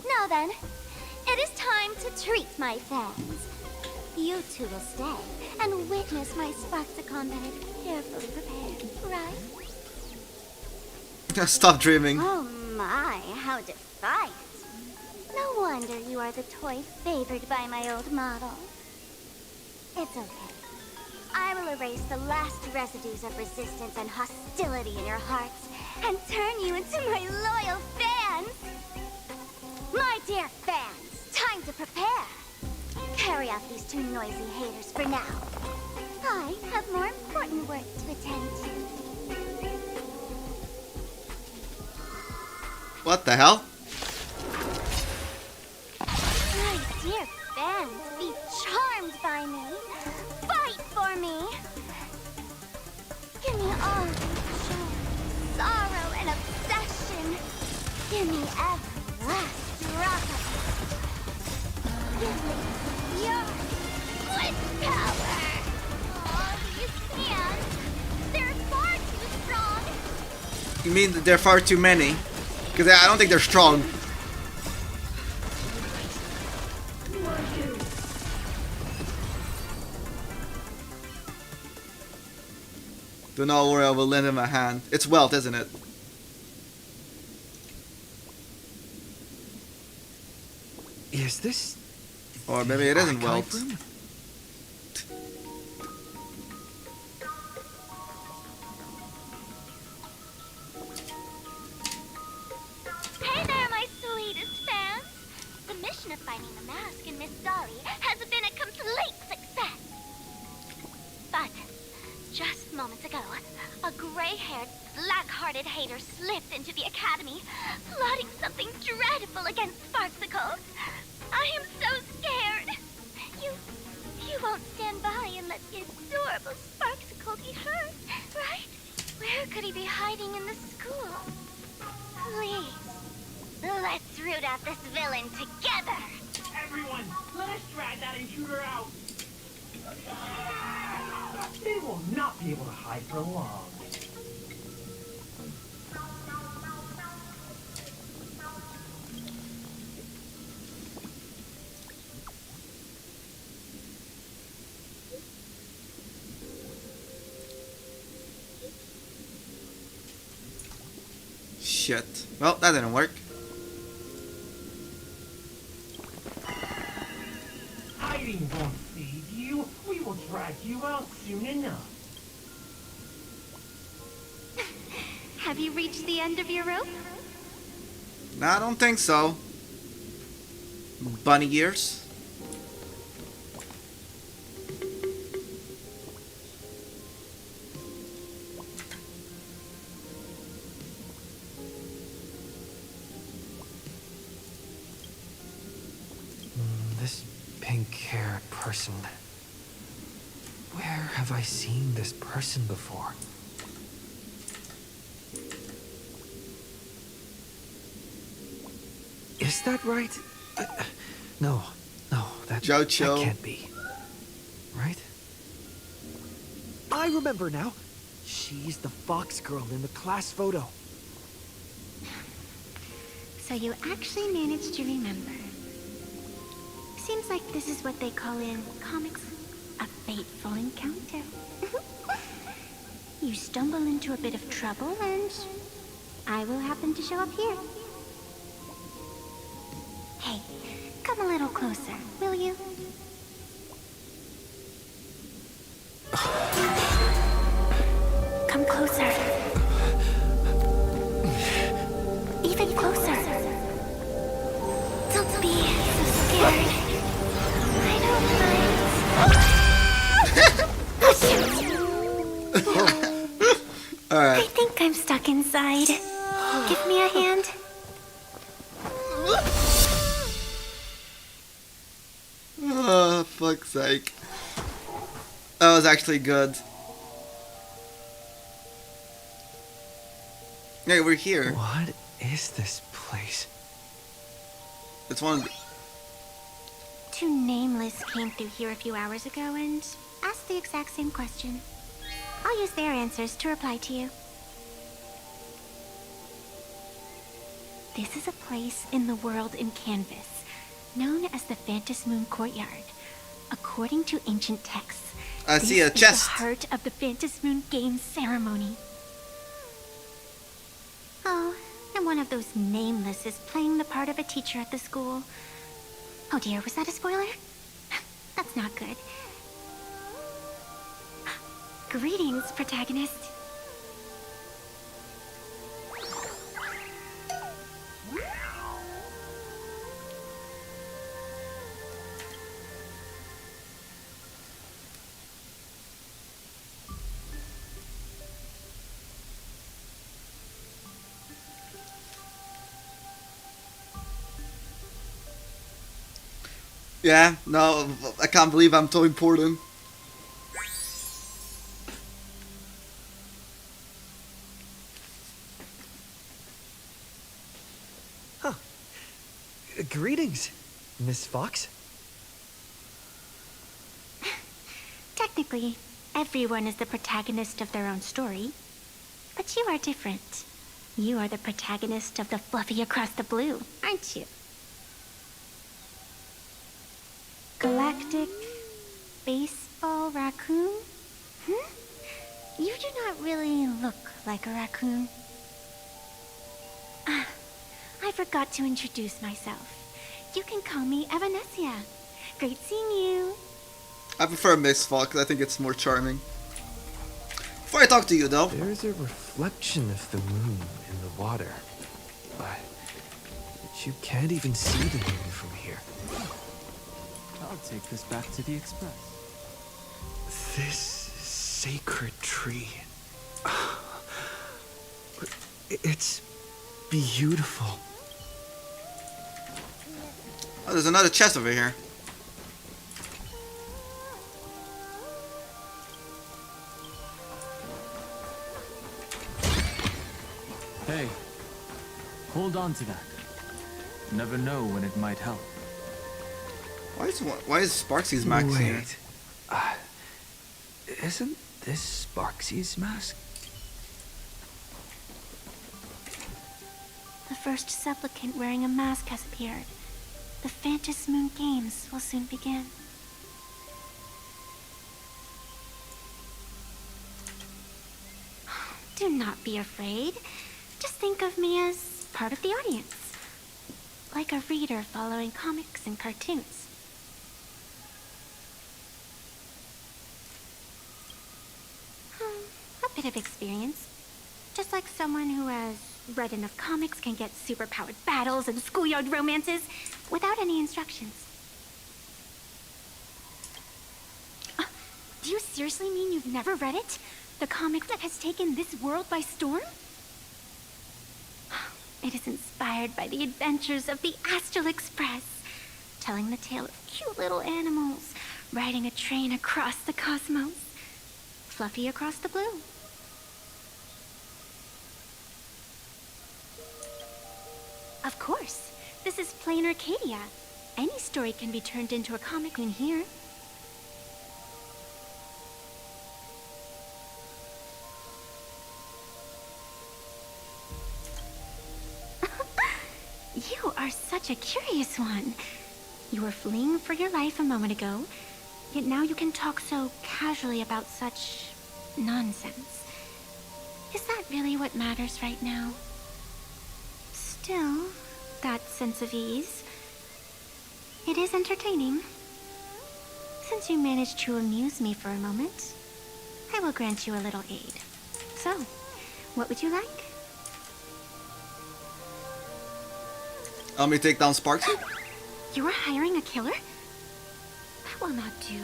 Now then, it is time to treat my fans. You two will stay and witness my Sparksicon that I've carefully prepared, right? Stop dreaming. Oh my, how defiant. No wonder you are the toy favored by my old model. It's okay. I will erase the last residues of resistance and hostility in your hearts and turn you into my loyal fans. My dear fans, time to prepare. Carry out these two noisy haters for now. I have more important work to attend to. What the hell? My dear fans, be charmed by me. Fight for me. Give me all your joy, sorrow, and obsession. Give me every last drop of it. Give me your good power. Oh, these hands, they're far too strong. You mean that there are far too many? Because I don't think they're strong. Do not worry, I will lend him a hand. It's Welt, isn't it? Is this... Or maybe it isn't Welt. archive room? Hey there, my sweetest fans! The mission of finding the mask in Miss Dolly has been a complete success. But just moments ago, a gray-haired, black-hearted hater slipped into the academy, plotting something dreadful against Sparksicle. I am so scared. You won't stand by and let the adorable Sparksicle be hurt, right? Where could he be hiding in the school? Please, let's root out this villain together. Everyone, let us drag that intruder out. They will not be able to hide for long. Shit. Well, that didn't work. Hiding won't save you. We will drag you out soon enough. Have you reached the end of your rope? No, I don't think so. Bunny ears. This pink-haired person. Where have I seen this person before? Is that right? No, that can't be. Right? I remember now. She's the fox girl in the class photo. So you actually managed to remember. Seems like this is what they call in comics a fateful encounter. You stumble into a bit of trouble and I will happen to show up here. Hey, come a little closer, will you? Come closer. Even closer. Don't be so scared. I don't mind. Alright. I think I'm stuck inside. Give me a hand. Oh, fuck's sake. That was actually good. Hey, we're here. What is this place? It's one of the... Two nameless came through here a few hours ago and asked the exact same question. I'll use their answers to reply to you. This is a place in the world in Canvas, known as the Phantasmoon Courtyard. According to ancient texts, I see a this is chest. the heart of the Phantasmoon Games ceremony. Oh, and one of those nameless is playing the part of a teacher at the school. Oh dear, was that a spoiler? That's not good. Greetings, protagonist. Yeah, no, I can't believe I'm so important. Huh. Greetings, Miss Fox. Technically, everyone is the protagonist of their own story. But you are different. You are the protagonist of the Fluffy Across the Blue, aren't you? Galactic baseball raccoon? You do not really look like a raccoon. Ah, I forgot to introduce myself. You can call me Evanesia. Great seeing you. I prefer Miss Fox. I think it's more charming. Before I talk to you, though. There's a reflection of the moon in the water. But you can't even see the moon from here. I'll take this back to the Express. This sacred tree. It's beautiful. Oh, there's another chest over here. Hey, hold on to that. Never know when it might help. Why is Sparksy's mask here? Wait. Isn't this Sparksy's mask? The first supplicant wearing a mask has appeared. The Phantasmoon Games will soon begin. Do not be afraid. Just think of me as part of the audience. Like a reader following comics and cartoons. A bit of experience. Just like someone who has read enough comics can get superpowered battles and schoolyard romances without any instructions. Do you seriously mean you've never read it? The comic that has taken this world by storm? It is inspired by the adventures of the Astral Express, telling the tale of cute little animals riding a train across the cosmos. Fluffy Across the Blue. Of course. This is Planarcadia. Any story can be turned into a comic in here. You are such a curious one. You were fleeing for your life a moment ago, yet now you can talk so casually about such nonsense. Is that really what matters right now? Still, that sense of ease. It is entertaining. Since you managed to amuse me for a moment, I will grant you a little aid. So, what would you like? Let me take down Sparksy. You are hiring a killer? That will not do.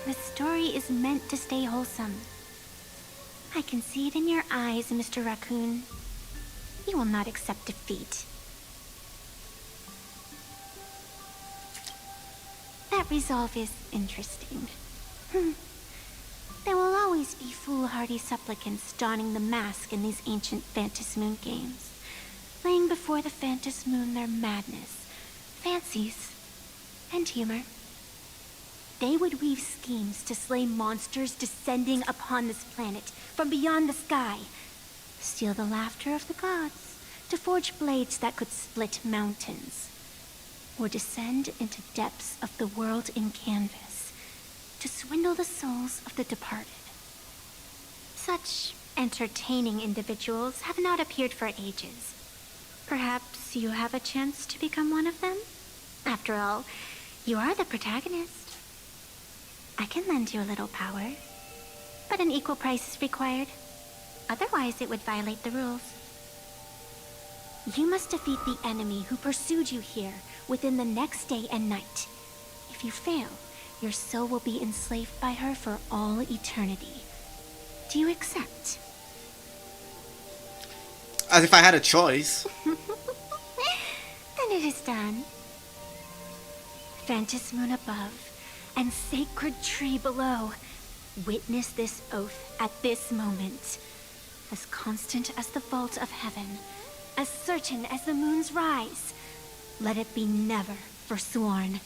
The story is meant to stay wholesome. I can see it in your eyes, Mr. Raccoon. You will not accept defeat. That resolve is interesting. There will always be foolhardy supplicants donning the mask in these ancient Phantasmoon games, laying before the Phantasmoon their madness, fancies, and humor. They would weave schemes to slay monsters descending upon this planet from beyond the sky, steal the laughter of the gods, to forge blades that could split mountains, or descend into depths of the world in canvas, to swindle the souls of the departed. Such entertaining individuals have not appeared for ages. Perhaps you have a chance to become one of them? After all, you are the protagonist. I can lend you a little power, but an equal price is required. Otherwise, it would violate the rules. You must defeat the enemy who pursued you here within the next day and night. If you fail, your soul will be enslaved by her for all eternity. Do you accept? As if I had a choice. Then it is done. Phantasmoon above and sacred tree below. Witness this oath at this moment. As constant as the vault of heaven, as certain as the moon's rise. Let it be never forsworn.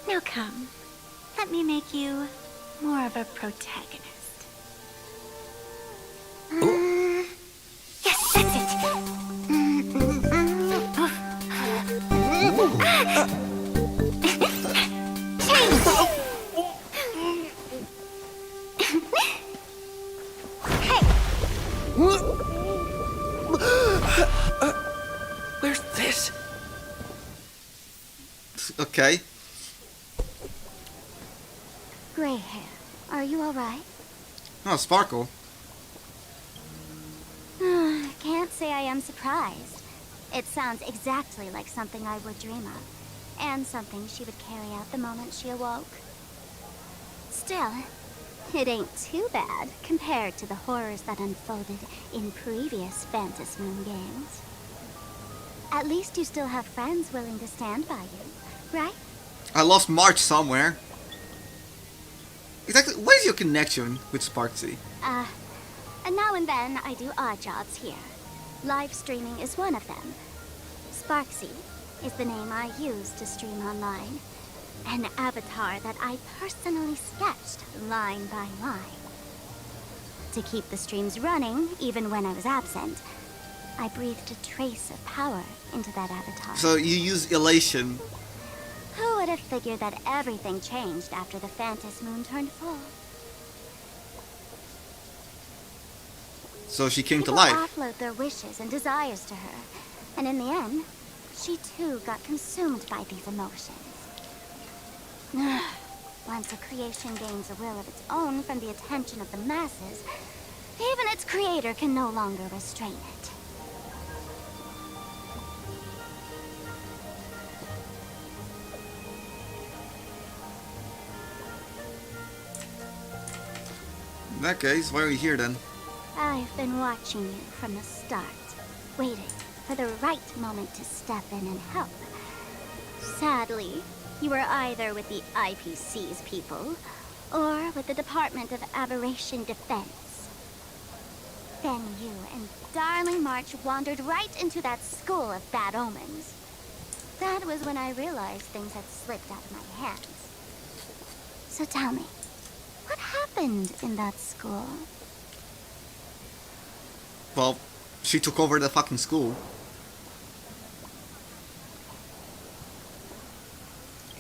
Now come, let me make you more of a protagonist. Yes, that's it. Where's this? Okay. Gray hair, are you alright? Oh, Sparkle. Can't say I am surprised. It sounds exactly like something I would dream of, and something she would carry out the moment she awoke. Still, it ain't too bad compared to the horrors that unfolded in previous Phantasmoon games. At least you still have friends willing to stand by you, right? I lost March somewhere. Exactly, what is your connection with Sparksy? And now and then I do odd jobs here. Live streaming is one of them. Sparksy is the name I use to stream online. An avatar that I personally sketched line by line. To keep the streams running, even when I was absent, I breathed a trace of power into that avatar. So you use elation. Who would have figured that everything changed after the Phantasmoon turned full? So she came People to life. offload their wishes and desires to her, and in the end, she too got consumed by these emotions. Once a creation gains a will of its own from the attention of the masses, even its creator can no longer restrain it. In that case, why are we here then? I've been watching you from the start, waiting for the right moment to step in and help. Sadly, you were either with the IPC's people, or with the Department of Aberration Defense. Then you and darling March wandered right into that school of bad omens. That was when I realized things had slipped out of my hands. So tell me, what happened in that school? Well, she took over the fucking school.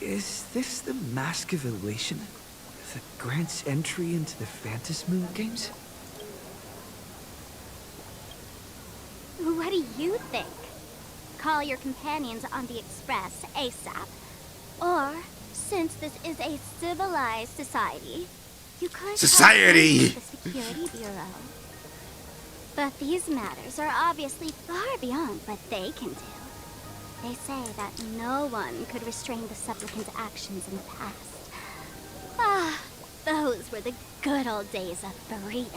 Is this the Mask of Elation? The grant's entry into the Phantasmoon games? What do you think? Call your companions on the Express ASAP. Or, since this is a civilized society, you could Society! contact the Security Bureau. But these matters are obviously far beyond what they can do. They say that no one could restrain the supplicant's actions in the past. Ah, those were the good old days of freedom.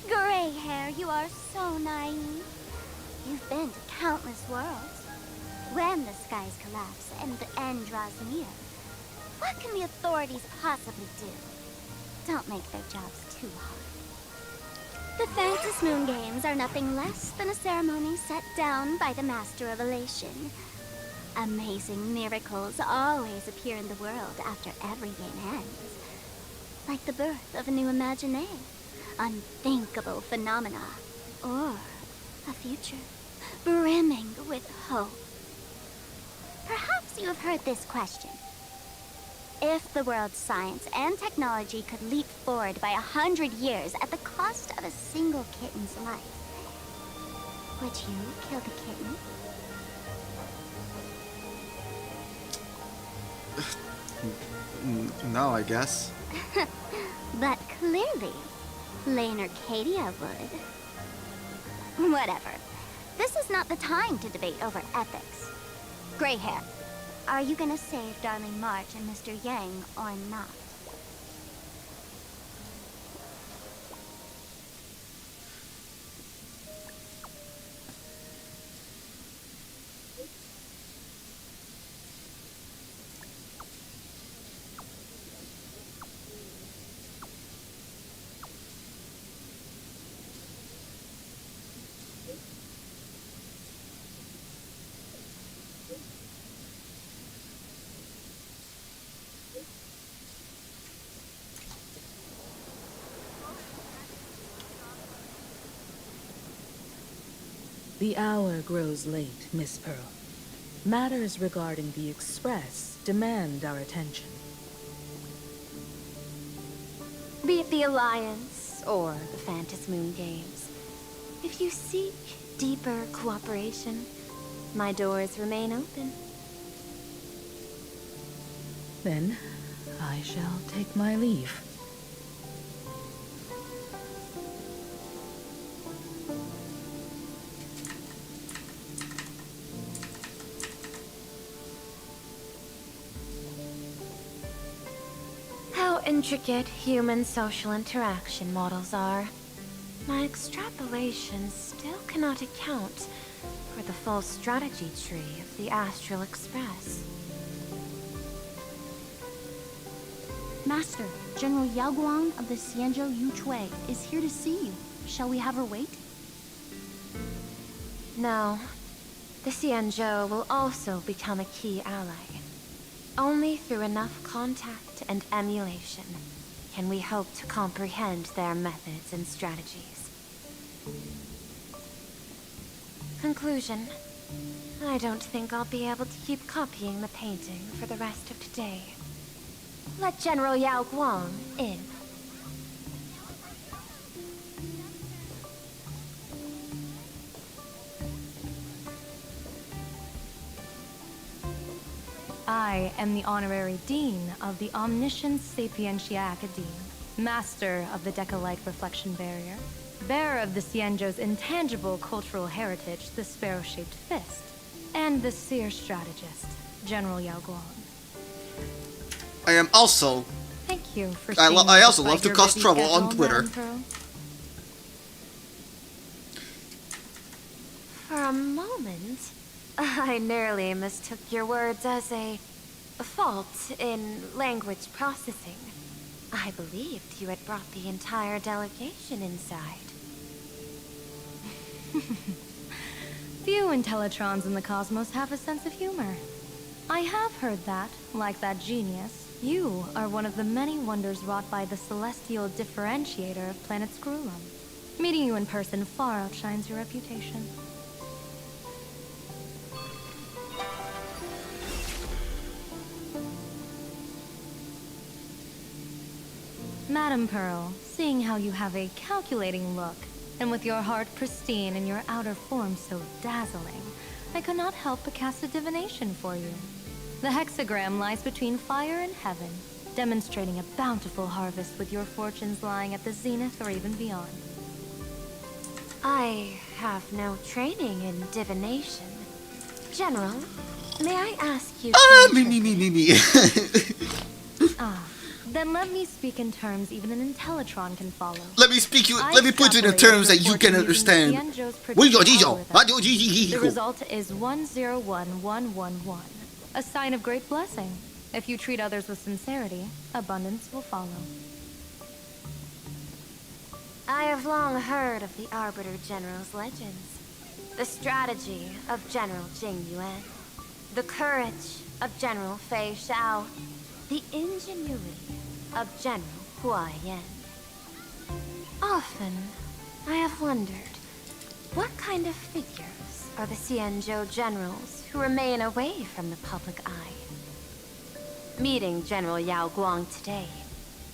Gray hair, you are so naive. You've been to countless worlds. When the skies collapse and the end draws near, what can the authorities possibly do? Don't make their jobs too hard. The Phantom Moon Games are nothing less than a ceremony set down by the Master of Elation. Amazing miracles always appear in the world after every game ends. Like the birth of a new imaginé, unthinkable phenomena, or a future brimming with hope. Perhaps you have heard this question. If the world's science and technology could leap forward by 100 years at the cost of a single kitten's life, would you kill the kitten? No, I guess. But clearly, Planarcadia would. Whatever. This is not the time to debate over ethics. Gray hair, are you gonna save Darling March and Mr. Yang or not? The hour grows late, Miss Pearl. Matters regarding the Express demand our attention. Be it the Alliance or the Phantom Moon Games, if you seek deeper cooperation, my doors remain open. Then, I shall take my leave. How intricate human social interaction models are. My extrapolations still cannot account for the full strategy tree of the Astral Express. Master, General Yao Guang of the Xianzhou Yuchui is here to see you. Shall we have her wait? No. The Xianzhou will also become a key ally. Only through enough contact and emulation can we hope to comprehend their methods and strategies. Conclusion. I don't think I'll be able to keep copying the painting for the rest of today. Let General Yao Guang in. I am the Honorary Dean of the Omniscience Sapientia Academe, Master of the Deca-like Reflection Barrier, bearer of the Xianzhou's intangible cultural heritage, the Sparrow-shaped Fist, and the Seer Strategist, General Yao Guang. I am also. Thank you for I also love to cause trouble on Twitter. For a moment, I nearly mistook your words as a fault in language processing. I believed you had brought the entire delegation inside. Few Intellitrons in the cosmos have a sense of humor. I have heard that, like that genius, you are one of the many wonders wrought by the celestial differentiator of planet Screwlum. Meeting you in person far outshines your reputation. Madam Pearl, seeing how you have a calculating look, and with your heart pristine and your outer form so dazzling, I could not help but cast a divination for you. The hexagram lies between fire and heaven, demonstrating a bountiful harvest with your fortunes lying at the zenith or even beyond. I have no training in divination. General, may I ask you Me. Then let me speak in terms even an Intellitron can follow. Let me put it in terms that you can understand. The result is 101111, a sign of great blessing. If you treat others with sincerity, abundance will follow. I have long heard of the Arbiter General's legends. The strategy of General Jing Yuan. The courage of General Fei Xiao. The ingenuity of General Hua Yan. Often, I have wondered, what kind of figures are the Xianzhou generals who remain away from the public eye? Meeting General Yao Guang today,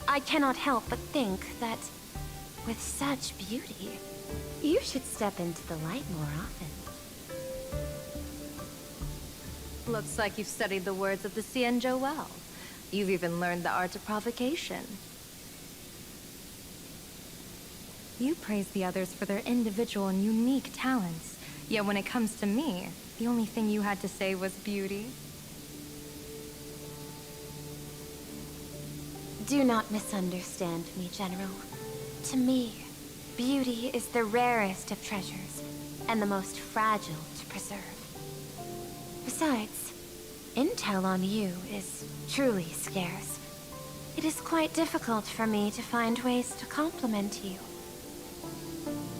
I cannot help but think that, with such beauty, you should step into the light more often. Looks like you've studied the words of the Xianzhou well. You've even learned the art of provocation. You praise the others for their individual and unique talents, yet when it comes to me, the only thing you had to say was beauty. Do not misunderstand me, General. To me, beauty is the rarest of treasures, and the most fragile to preserve. Besides, intel on you is truly scarce. It is quite difficult for me to find ways to compliment you.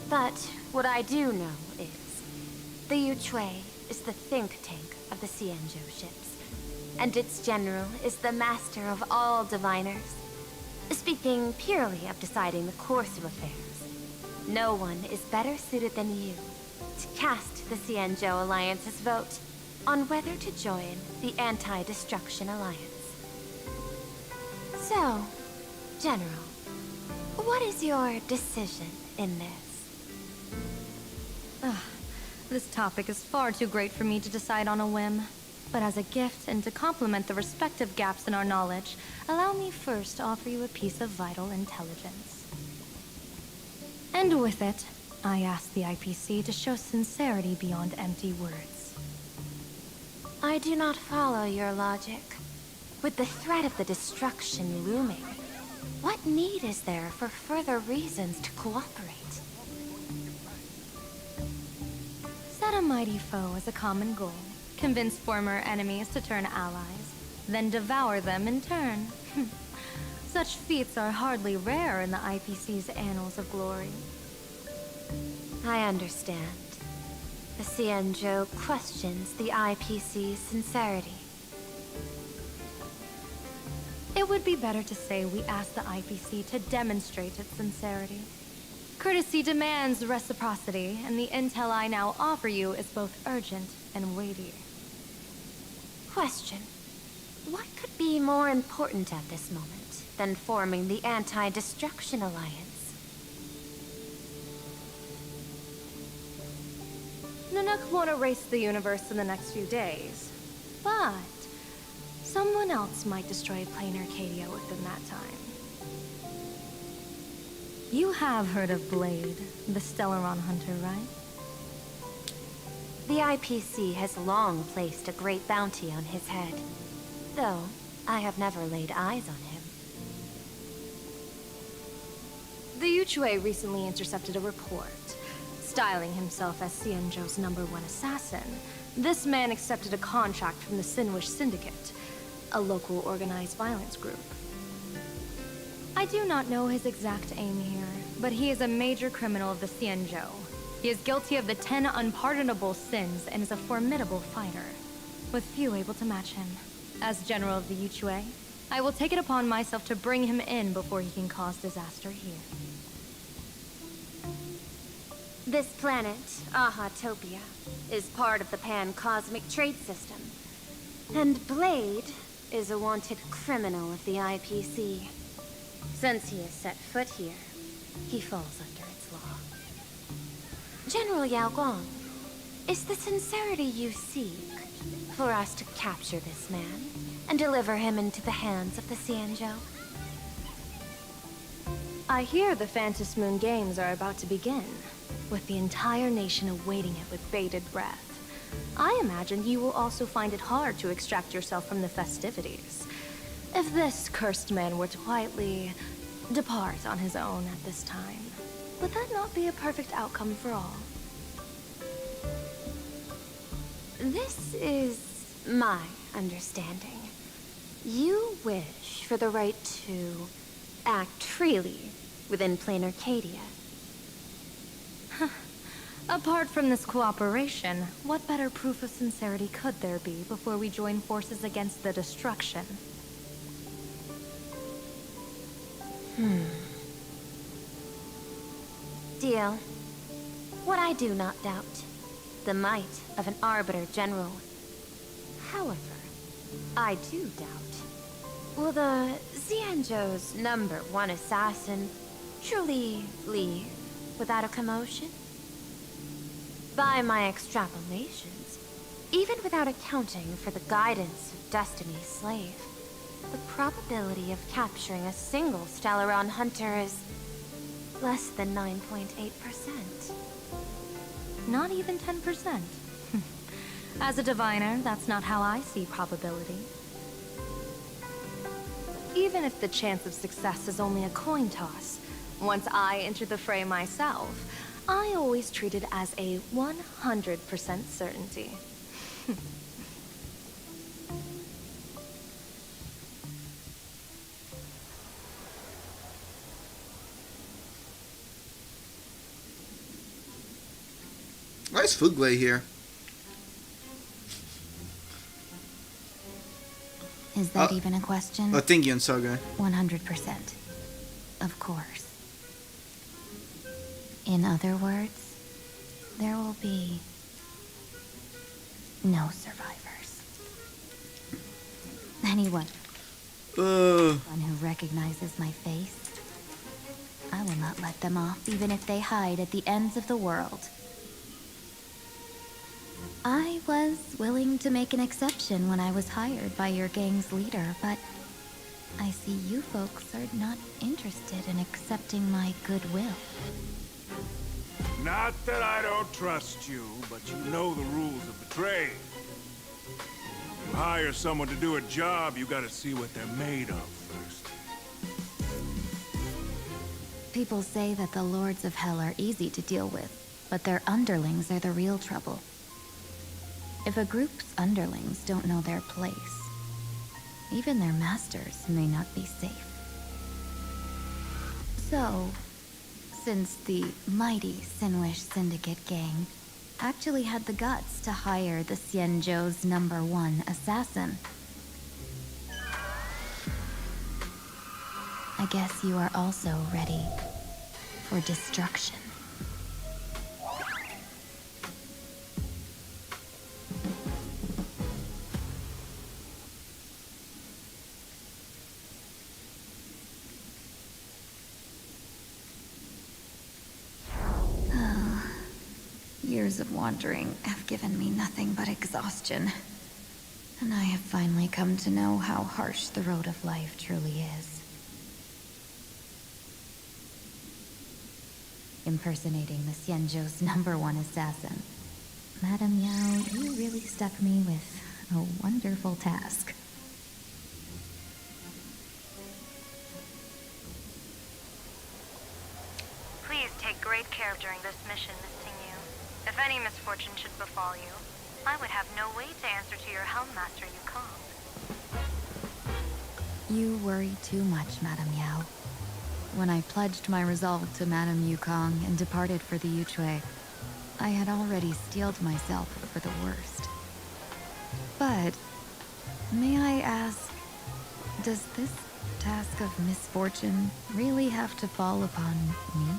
But what I do know is, the Yuchui is the think tank of the Xianzhou ships, and its general is the master of all diviners. Speaking purely of deciding the course of affairs, no one is better suited than you to cast the Xianzhou Alliance's vote on whether to join the Anti-Destruction Alliance. So, General, what is your decision in this? This topic is far too great for me to decide on a whim. But as a gift and to complement the respective gaps in our knowledge, allow me first to offer you a piece of vital intelligence. And with it, I ask the IPC to show sincerity beyond empty words. I do not follow your logic. With the threat of the destruction looming, what need is there for further reasons to cooperate? Set a mighty foe as a common goal. Convince former enemies to turn allies, then devour them in turn. Such feats are hardly rare in the IPC's annals of glory. I understand. The Xianzhou questions the IPC's sincerity. It would be better to say we ask the IPC to demonstrate its sincerity. Courtesy demands reciprocity, and the intel I now offer you is both urgent and weighty. Question. What could be more important at this moment than forming the Anti-Destruction Alliance? Nanook won't erase the universe in the next few days, but someone else might destroy Planarcadia within that time. You have heard of Blade, the Stellaron hunter, right? The IPC has long placed a great bounty on his head, though I have never laid eyes on him. The Yuchui recently intercepted a report. Styling himself as Xianzhou's #1 assassin, this man accepted a contract from the Sinwish Syndicate, a local organized violence group. I do not know his exact aim here, but he is a major criminal of the Xianzhou. He is guilty of the 10 unpardonable sins and is a formidable fighter, with few able to match him. As general of the Yuchui, I will take it upon myself to bring him in before he can cause disaster here. This planet, Ahatopia, is part of the pan-cosmic trade system. And Blade is a wanted criminal of the IPC. Since he has set foot here, he falls under its law. General Yao Guang, is the sincerity you seek for us to capture this man and deliver him into the hands of the Xianzhou? I hear the Phantom Moon Games are about to begin, with the entire nation awaiting it with bated breath. I imagine you will also find it hard to extract yourself from the festivities. If this cursed man were to quietly depart on his own at this time, would that not be a perfect outcome for all? This is my understanding. You wish for the right to act freely within Planarcadia. Apart from this cooperation, what better proof of sincerity could there be before we join forces against the destruction? Deal. What I do not doubt. The might of an Arbiter General. However, I do doubt. Will the Xianzhou's #1 assassin truly leave without a commotion? By my extrapolations, even without accounting for the guidance of Destiny's slave, the probability of capturing a single Stellaron hunter is less than 9.8%. Not even 10%. As a diviner, that's not how I see probability. Even if the chance of success is only a coin toss, once I enter the fray myself, I always treat it as a 100% certainty. Why is Fugley here? Is that even a question? Tingian Saga. 100%. Of course. In other words, there will be no survivors. Anyone who recognizes my face, I will not let them off, even if they hide at the ends of the world. I was willing to make an exception when I was hired by your gang's leader, but I see you folks are not interested in accepting my goodwill. Not that I don't trust you, but you know the rules of the trade. You hire someone to do a job, you gotta see what they're made of first. People say that the Lords of Hell are easy to deal with, but their underlings are the real trouble. If a group's underlings don't know their place, even their masters may not be safe. So, since the mighty Sinwish Syndicate gang actually had the guts to hire the Xianzhou's #1 assassin, I guess you are also ready for destruction. Years of wandering have given me nothing but exhaustion, and I have finally come to know how harsh the road of life truly is. Impersonating the Xianzhou's #1 assassin. Madame Yao, you really stuck me with a wonderful task. Please take great care during this mission, Miss Tingyu. If any misfortune should befall you, I would have no way to answer to your Helmmaster Yukong. You worry too much, Madame Yao. When I pledged my resolve to Madame Yukong and departed for the Yuchui, I had already steeled myself for the worst. But, may I ask, does this task of misfortune really have to fall upon me?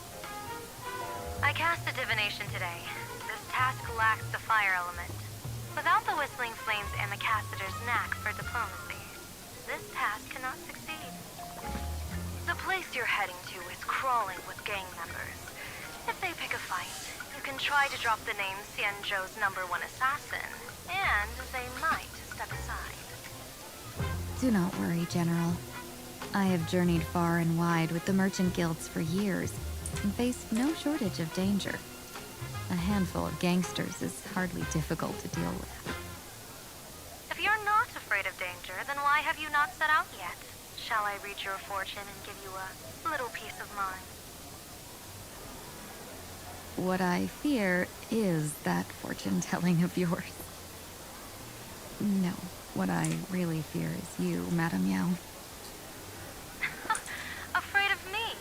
I cast a divination today. This task lacks the fire element. Without the Whistling Flames and the Caster's knack for diplomacy, this task cannot succeed. The place you're heading to is crawling with gang members. If they pick a fight, you can try to drop the name Xianzhou's #1 assassin, and they might step aside. Do not worry, General. I have journeyed far and wide with the merchant guilds for years, and faced no shortage of danger. A handful of gangsters is hardly difficult to deal with. If you're not afraid of danger, Master, then why have you not set out yet? Shall I read your fortune and give you a little peace of mind? What I fear is that fortune-telling of yours. No, what I really fear is you, Madame Yao. Afraid of me?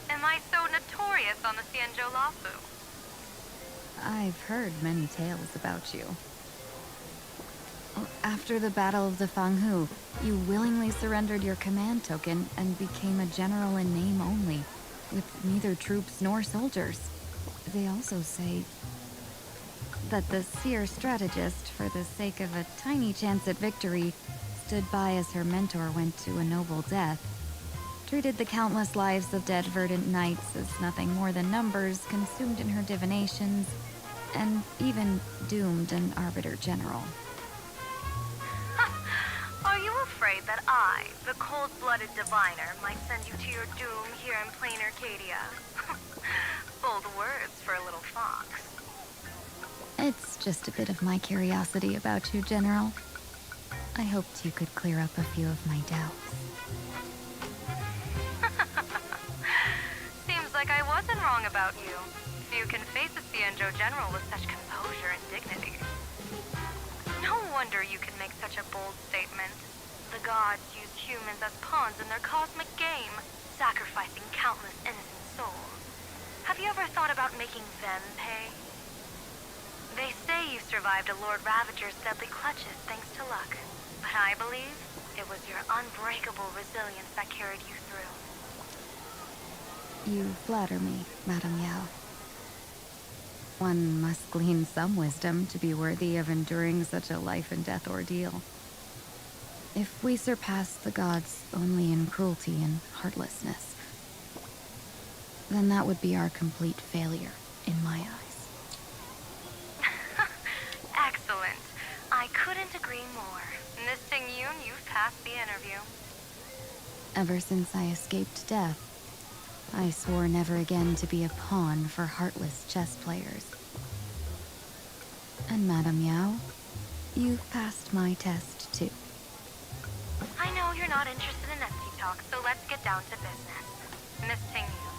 Am I so notorious on the Xianzhou Lafu? I've heard many tales about you. After the Battle of the Fanghu, you willingly surrendered your command token and became a general in name only, with neither troops nor soldiers. They also say that the seer strategist, for the sake of a tiny chance at victory, stood by as her mentor went to a noble death, treated the countless lives of dead verdant knights as nothing more than numbers consumed in her divinations, and even doomed an arbiter general. Are you afraid that I, the cold-blooded diviner, might send you to your doom here in Planarcadia? Bold words for a little fox. It's just a bit of my curiosity about you, General. I hoped you could clear up a few of my doubts. Seems like I wasn't wrong about you. Few can face a Xianzhou general with such composure and dignity. No wonder you can make such a bold statement. The gods use humans as pawns in their cosmic game, sacrificing countless innocent souls. Have you ever thought about making them pay? They say you survived a Lord Ravager's deadly clutches thanks to luck, but I believe it was your unbreakable resilience that carried you through. You flatter me, Madame Yao. One must glean some wisdom to be worthy of enduring such a life-and-death ordeal. If we surpass the gods only in cruelty and heartlessness, then that would be our complete failure, in my eyes. Excellent. I couldn't agree more. Miss Ting-Yun, you've passed the interview. Ever since I escaped death, I swore never again to be a pawn for heartless chess players. And Madame Yao, you've passed my test too. I know you're not interested in empty talk, so let's get down to business. Miss Ting-Yun,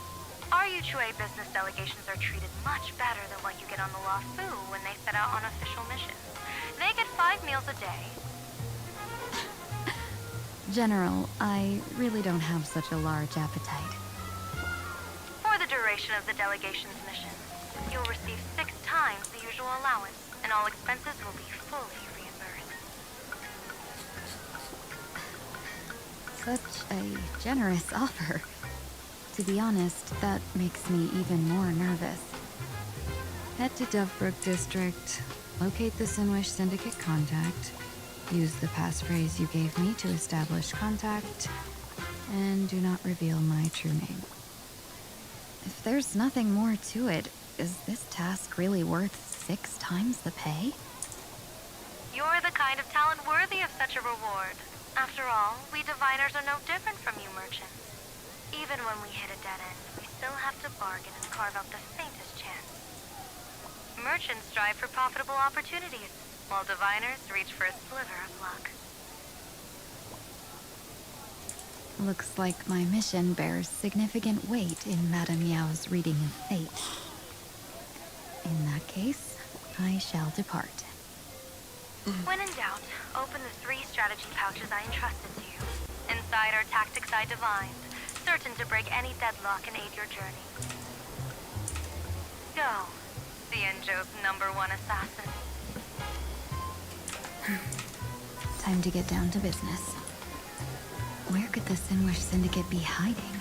our Yuchue business delegations are treated much better than what you get on the Lafu when they set out on official missions. They get 5 meals a day. General, I really don't have such a large appetite. For the duration of the delegation's mission, you'll receive 6 times the usual allowance, and all expenses will be fully reimbursed. Such a generous offer. To be honest, that makes me even more nervous. Head to Dovebrook District, locate the Sinwish Syndicate contact, use the passphrase you gave me to establish contact, and do not reveal my true name. If there's nothing more to it, is this task really worth 6 times the pay? You're the kind of talent worthy of such a reward. After all, we diviners are no different from you merchants. Even when we hit a dead end, we still have to bargain and carve out the faintest chance. Merchants strive for profitable opportunities, while diviners reach for a sliver of luck. Looks like my mission bears significant weight in Madame Yao's reading of fate. In that case, I shall depart. When in doubt, open the 3 strategy pouches I entrusted to you. Inside are tactics I divined, certain to break any deadlock and aid your journey. Go, Xianzhou's #1 assassin. Time to get down to business. Where could the Sinwish Syndicate be hiding?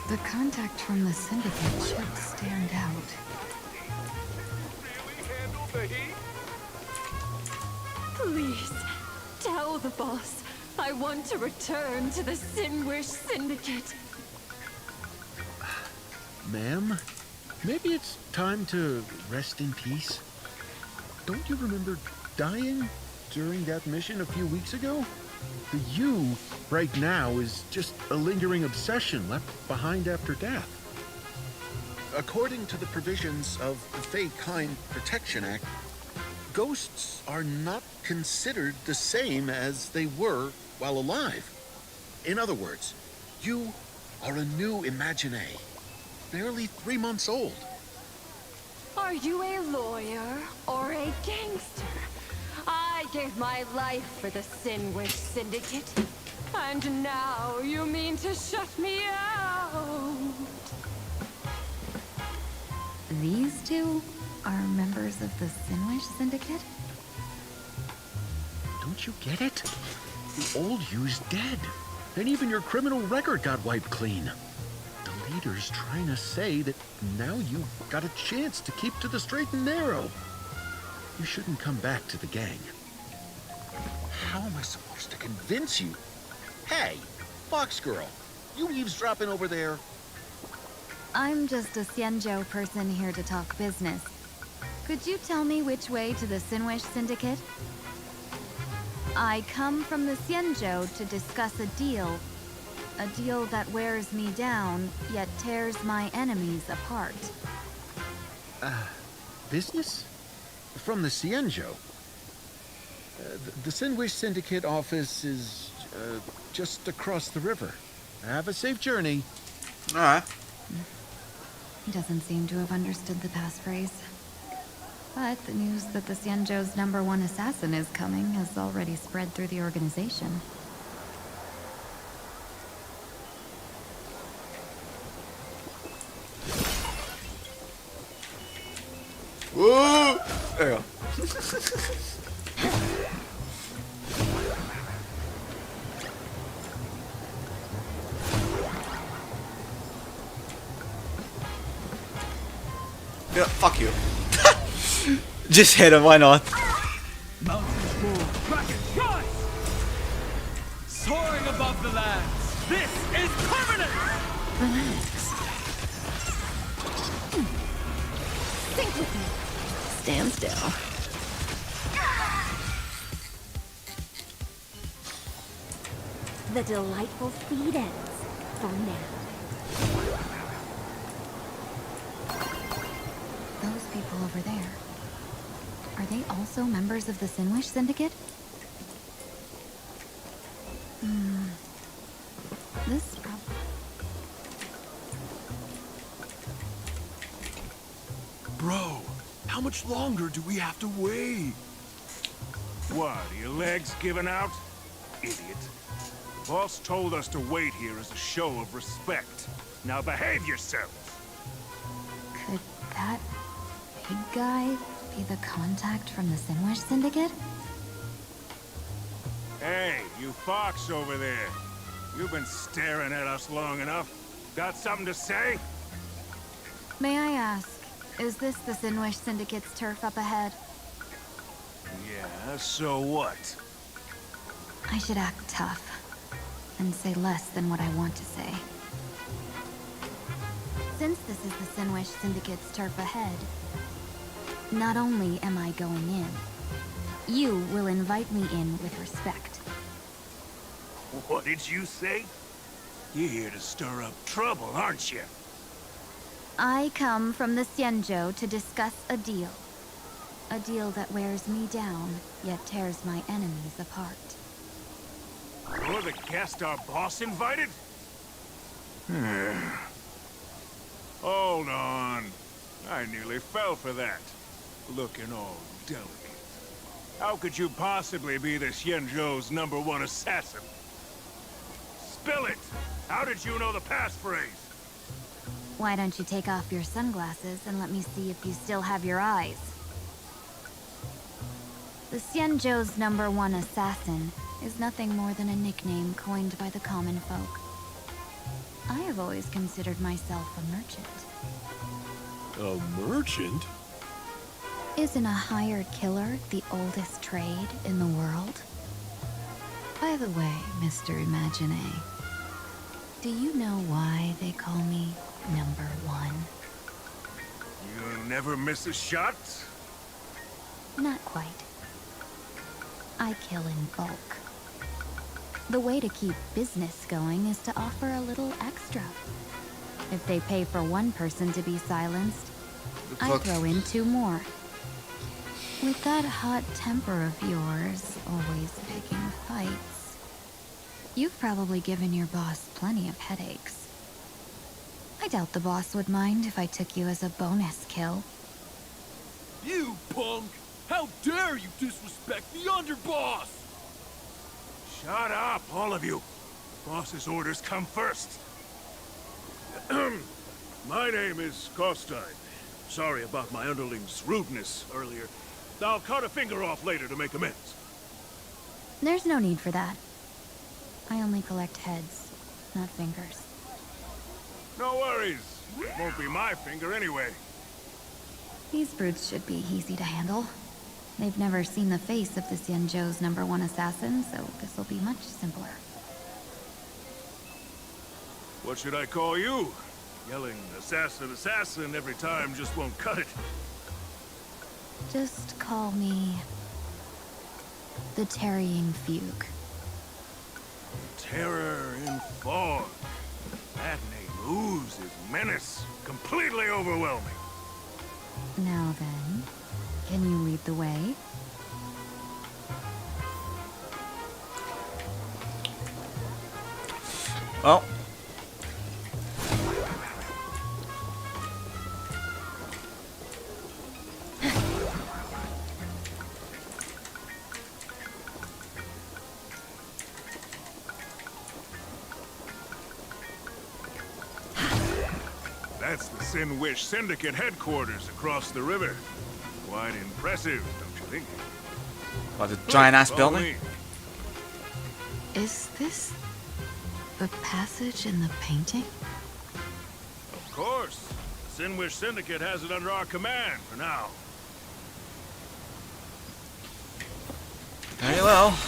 The contact from the Syndicate should stand out. Please, tell the boss I want to return to the Sinwish Syndicate. Ma'am, maybe it's time to rest in peace. Don't you remember dying during that mission a few weeks ago? The you right now is just a lingering obsession left behind after death. According to the provisions of the Fey Kind Protection Act, ghosts are not considered the same as they were while alive. In other words, you are a new Imagine, barely 3 months old. Are you a lawyer or a gangster? I gave my life for the Sinwish Syndicate. And now you mean to shut me out? These two are members of the Sinwish Syndicate? Don't you get it? The old you's dead. And even your criminal record got wiped clean. The leader's trying to say that now you've got a chance to keep to the straight and narrow. You shouldn't come back to the gang. How am I supposed to convince you? Hey, Fox Girl, you eavesdropping over there? I'm just a Xianzhou person here to talk business. Could you tell me which way to the Sinwish Syndicate? I come from the Xianzhou to discuss a deal. A deal that wears me down, yet tears my enemies apart. Business? From the Xianzhou? The Sinwish Syndicate office is just across the river. Have a safe journey. Alright. He doesn't seem to have understood the passphrase. But the news that the Xianzhou's #1 assassin is coming has already spread through the organization. Whoa! There you go. Yeah, fuck you. Just hit him, why not? Mountains move, rocket rise! Soaring above the lands, this is permanent! Relax. Think with me. Stand still. The delightful feed ends for now. Those people over there. Are they also members of the Sinwish Syndicate? This Bro, how much longer do we have to wait? What, are your legs giving out? Idiot. The boss told us to wait here as a show of respect. Now behave yourselves! Could that big guy be the contact from the Sinwish Syndicate? Hey, you fox over there. You've been staring at us long enough. Got something to say? May I ask, is this the Sinwish Syndicate's turf up ahead? Yeah, so what? I should act tough and say less than what I want to say. Since this is the Sinwish Syndicate's turf ahead, not only am I going in, you will invite me in with respect. What did you say? You're here to stir up trouble, aren't you? I come from the Xianzhou to discuss a deal. A deal that wears me down, yet tears my enemies apart. You're the guest our boss invited? Hold on. I nearly fell for that. Looking all delicate. How could you possibly be the Xianzhou's #1 assassin? Spill it! How did you know the passphrase? Why don't you take off your sunglasses and let me see if you still have your eyes? The Xianzhou's #1 assassin is nothing more than a nickname coined by the common folk. I have always considered myself a merchant. A merchant? Isn't a hired killer the oldest trade in the world? By the way, Mr. Imagine, do you know why they call me #1? You never miss a shot? Not quite. I kill in bulk. The way to keep business going is to offer a little extra. If they pay for one person to be silenced, I throw in 2 more. With that hot temper of yours, always picking fights, you've probably given your boss plenty of headaches. I doubt the boss would mind if I took you as a bonus kill. You punk! How dare you disrespect the underboss! Shut up, all of you. Boss's orders come first. My name is Costine. Sorry about my underling's rudeness earlier. I'll cut a finger off later to make amends. There's no need for that. I only collect heads, not fingers. No worries. Won't be my finger anyway. These brutes should be easy to handle. They've never seen the face of the Xianzhou's #1 assassin, so this'll be much simpler. What should I call you? Yelling assassin, assassin every time just won't cut it. Just call me the Tarrying Fugue. Terror in fog. That name oozes menace. Completely overwhelming. Now then, can you lead the way? Well. That's the Sin Wish Syndicate headquarters across the river. Quite impressive, don't you think? What, a giant-ass Follow building? me. Is this the passage in the painting? Of course. The Sin Wish Syndicate has it under our command for now. Very well.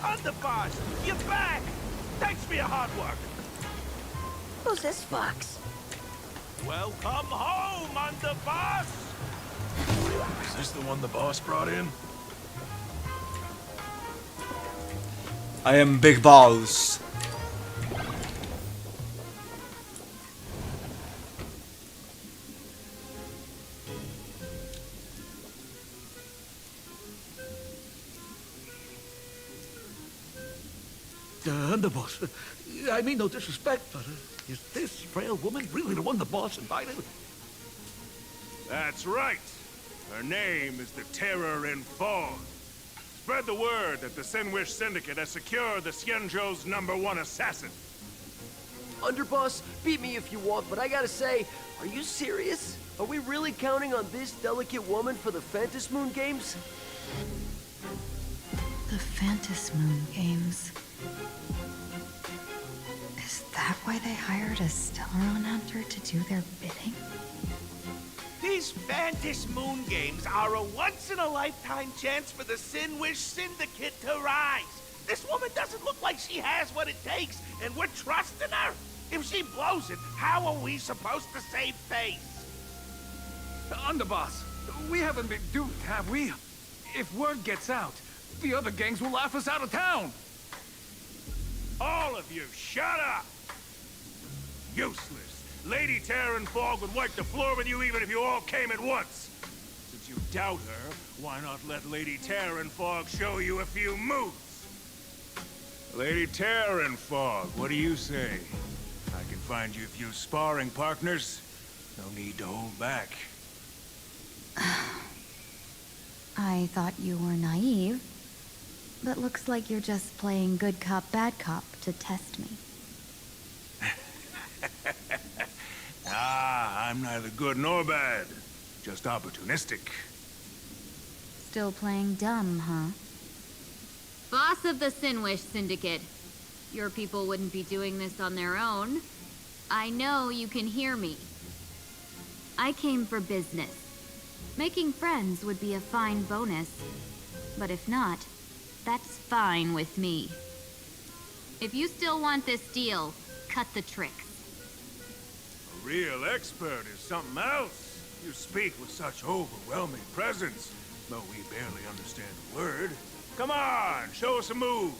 Underboss, you're back! Thanks for your hard work. Who's this fox? Welcome home, Underboss! Is this the one the boss brought in? I am Big Balls. Underboss, I mean no disrespect, but is this frail woman really the one the boss invited? That's right. Her name is the Terror in Fog. Spread the word that the Sin Wish Syndicate has secured the Xianzhou's #1 assassin. Underboss, beat me if you want, but I gotta say, are you serious? Are we really counting on this delicate woman for the Phantasmoon Games? The Phantasmoon Games. Is that why they hired a Stellaron hunter to do their bidding? These Phantasmoon Games are a once-in-a-lifetime chance for the Sin Wish Syndicate to rise. This woman doesn't look like she has what it takes, and we're trusting her. If she blows it, how are we supposed to save face? Underboss, we haven't been duped, have we? If word gets out, the other gangs will laugh us out of town. All of you, shut up! Useless. Lady Terror in Fog would wipe the floor with you even if you all came at once. Since you doubt her, why not let Lady Terror in Fog show you a few moves? Lady Terror in Fog, what do you say? I can find you a few sparring partners. No need to hold back. I thought you were naive, but looks like you're just playing good cop, bad cop to test me. Ah, I'm neither good nor bad. Just opportunistic. Still playing dumb, huh? Boss of the Sinwish Syndicate. Your people wouldn't be doing this on their own. I know you can hear me. I came for business. Making friends would be a fine bonus. But if not, that's fine with me. If you still want this deal, cut the tricks. A real expert is something else. You speak with such overwhelming presence, though we barely understand a word. Come on, show us a move.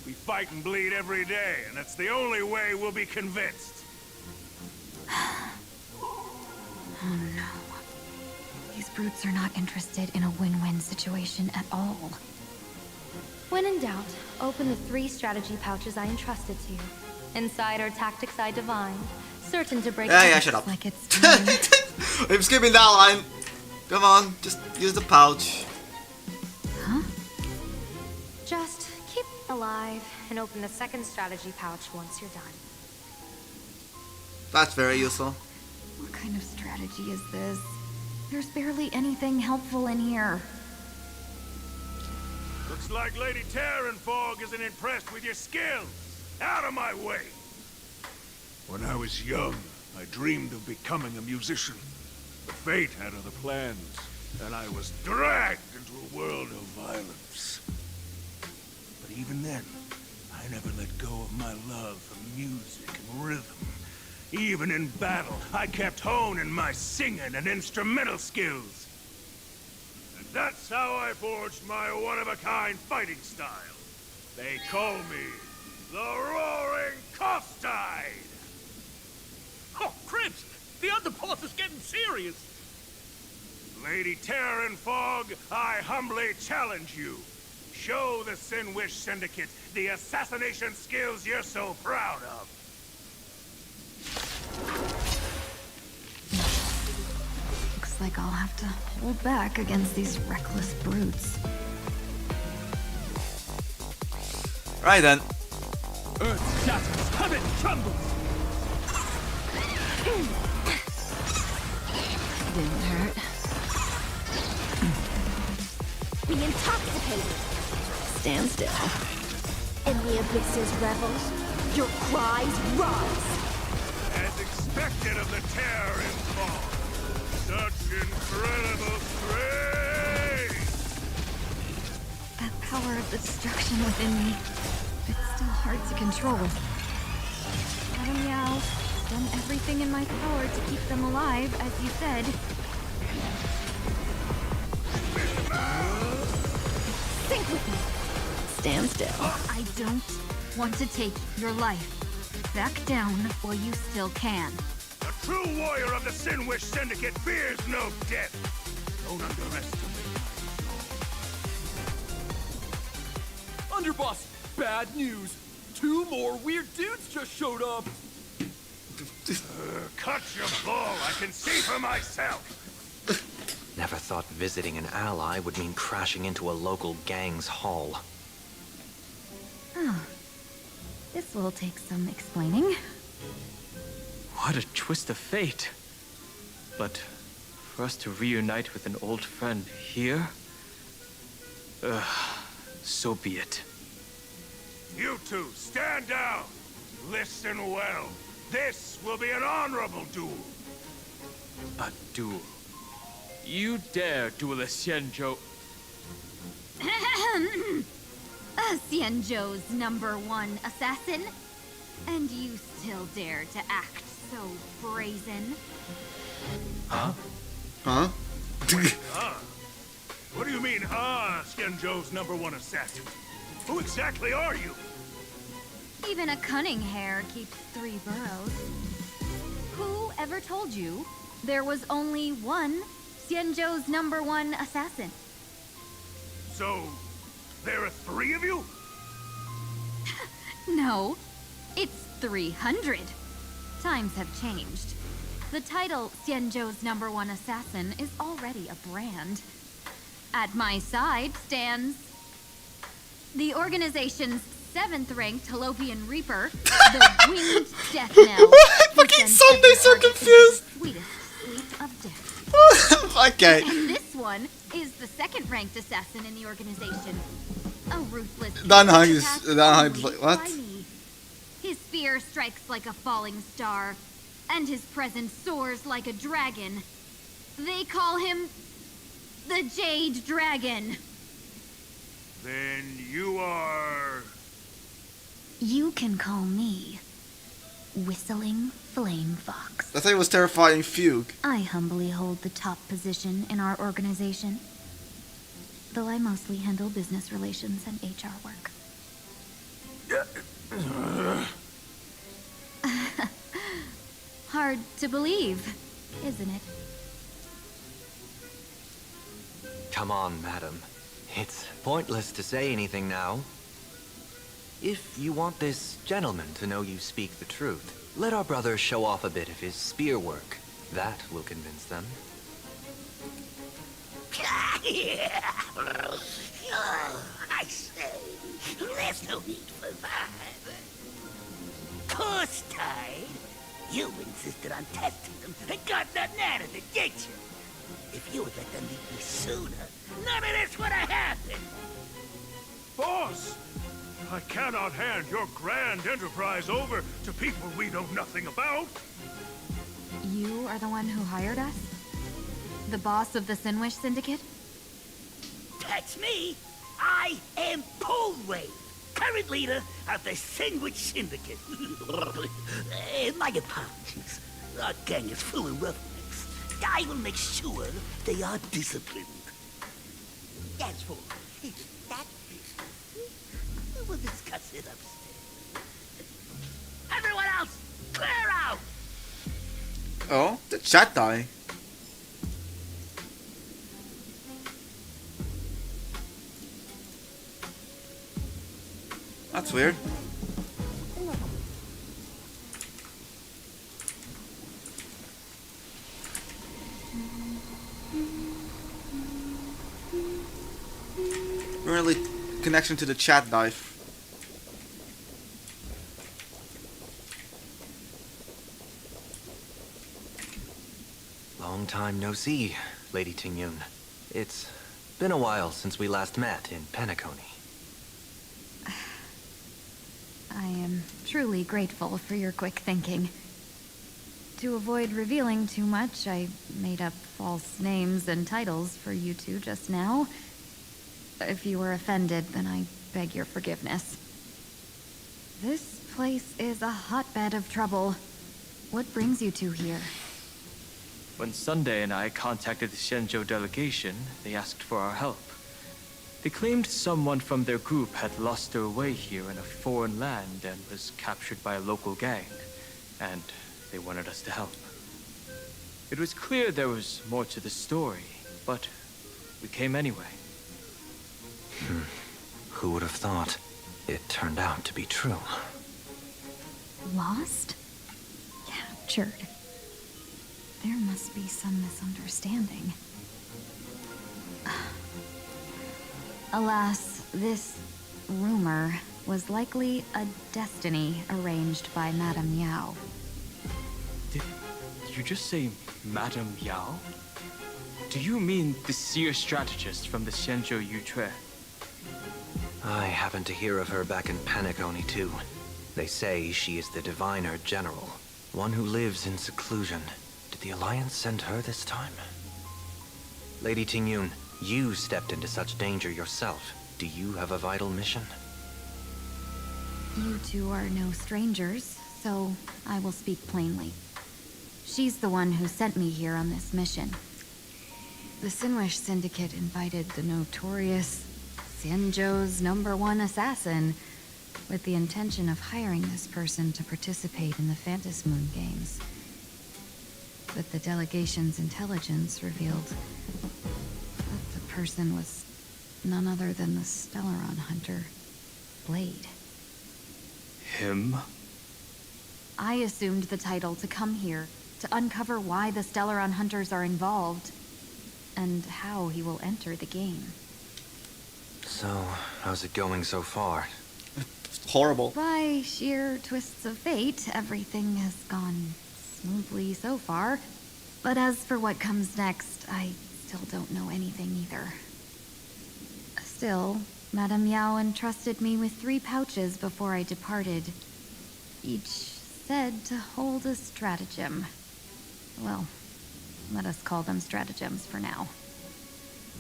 We fight and bleed every day, and that's the only way we'll be convinced. Oh no. These brutes are not interested in a win-win situation at all. When in doubt, open the 3 strategy pouches I entrusted to you. Inside are tactics I divined, certain to break. Yeah, shut up. Like it's time. I'm skipping that line. Come on, just use the pouch. Huh? Just keep alive and open the 2nd strategy pouch once you're done. That's very useful. What kind of strategy is this? There's barely anything helpful in here. Looks like Lady Terrorspy isn't impressed with your skills. Out of my way! When I was young, I dreamed of becoming a musician. But fate had other plans, and I was dragged into a world of violence. But even then, I never let go of my love for music and rhythm. Even in battle, I kept honing my singing and instrumental skills. And that's how I forged my one-of-a-kind fighting style. They call me the Roaring Costide! Oh, Crips! The underboss is getting serious! Lady Terrorspy, I humbly challenge you. Show the Sinwish Syndicate the assassination skills you're so proud of. Looks like I'll have to hold back against these reckless brutes. Right then. Earth shatters, heaven trembles! Didn't hurt. Be intoxicated. Stand still. In the abyss's revels, your cries rise. As expected of the Terrorspy. Such incredible strength! That power of the destruction within me. It's still hard to control. Madam Yao, done everything in my power to keep them alive, as you said. Think with me. Stand still. I don't want to take your life. Back down while you still can. A true warrior of the Sinwish Syndicate fears no death. Don't underestimate my soul. Underboss, bad news. 2 more weird dudes just showed up. Cut your bull, I can see for myself. Never thought visiting an ally would mean crashing into a local gang's hall. Oh. This will take some explaining. What a twist of fate. But for us to reunite with an old friend here? So be it. You two, stand down. Listen well. This will be an honorable duel. A duel. You dare duel a Xianzhou? Xianzhou's #1 assassin? And you still dare to act so brazen? Huh? Huh? What do you mean, Xianzhou's #1 assassin? Who exactly are you? Even a cunning hare keeps 3 burrows. Who ever told you there was only one Xianzhou's #1 assassin? So, there are 3 of you? No, it's 300. Times have changed. The title Xianzhou's #1 assassin is already a brand. At my side stands the organization's 7th-ranked Halopian Reaper, the Winged Death Knell. Fucking Sundays are confused. Sweetest sleep of death. Okay. And this one is the 2nd-ranked assassin in the organization, A ruthless. Danhang's like, what? His spear strikes like a falling star, and his presence soars like a dragon. They call him the Jade Dragon. Then you are... You can call me Whistling Flame Fox. I thought it was Terrifying Fugue. I humbly hold the top position in our organization, though I mostly handle business relations and HR work. Hard to believe, isn't it? Come on, madam. It's pointless to say anything now. If you want this gentleman to know you speak the truth, let our brother show off a bit of his spear work. That will convince them. I say, there's no need for that. Course time. You insisted on testing them and got nothing out of it, did you? If you had let them meet me sooner, none of this would have happened. Boss! I cannot hand your grand enterprise over to people we know nothing about. You are the one who hired us? The boss of the Sinwish Syndicate? That's me. I am Polway, current leader of the Sandwich Syndicate. My apologies. Our gang is full of roughnecks. I will make sure they are disciplined. As for that business, we'll discuss it upstairs. Everyone else, clear out! Oh, the chat die. That's weird. Really, connection to the chat dive. Long time no see, Lady Tingyun. It's been a while since we last met in Penacony. I am truly grateful for your quick thinking. To avoid revealing too much, I made up false names and titles for you two just now. If you were offended, then I beg your forgiveness. This place is a hotbed of trouble. What brings you two here? When Sunday and I contacted the Shenzhou delegation, they asked for our help. They claimed someone from their group had lost their way here in a foreign land and was captured by a local gang, and they wanted us to help. It was clear there was more to the story, but we came anyway. Who would have thought? It turned out to be true. Lost? Captured. There must be some misunderstanding. Alas, this rumor was likely a destiny arranged by Madame Yao. Did you just say Madame Yao? Do you mean the seer strategist from the Shenzhou Yuchue? I happened to hear of her back in Penacony too. They say she is the diviner general, one who lives in seclusion. Did the Alliance send her this time? Lady Tingyun, you stepped into such danger yourself. Do you have a vital mission? You two are no strangers, so I will speak plainly. She's the one who sent me here on this mission. The Sinwish Syndicate invited the notorious Xianzhou's #1 assassin with the intention of hiring this person to participate in the Phantasmoon Games. But the delegation's intelligence revealed that the person was none other than the Stellaron hunter, Blade. Him? I assumed the title to come here to uncover why the Stellaron hunters are involved and how he will enter the game. So, how's it going so far? Horrible. By sheer twists of fate, everything has gone smoothly so far. But as for what comes next, I still don't know anything either. Still, Madame Yao entrusted me with 3 pouches before I departed. Each said to hold a stratagem. Well, let us call them stratagems for now.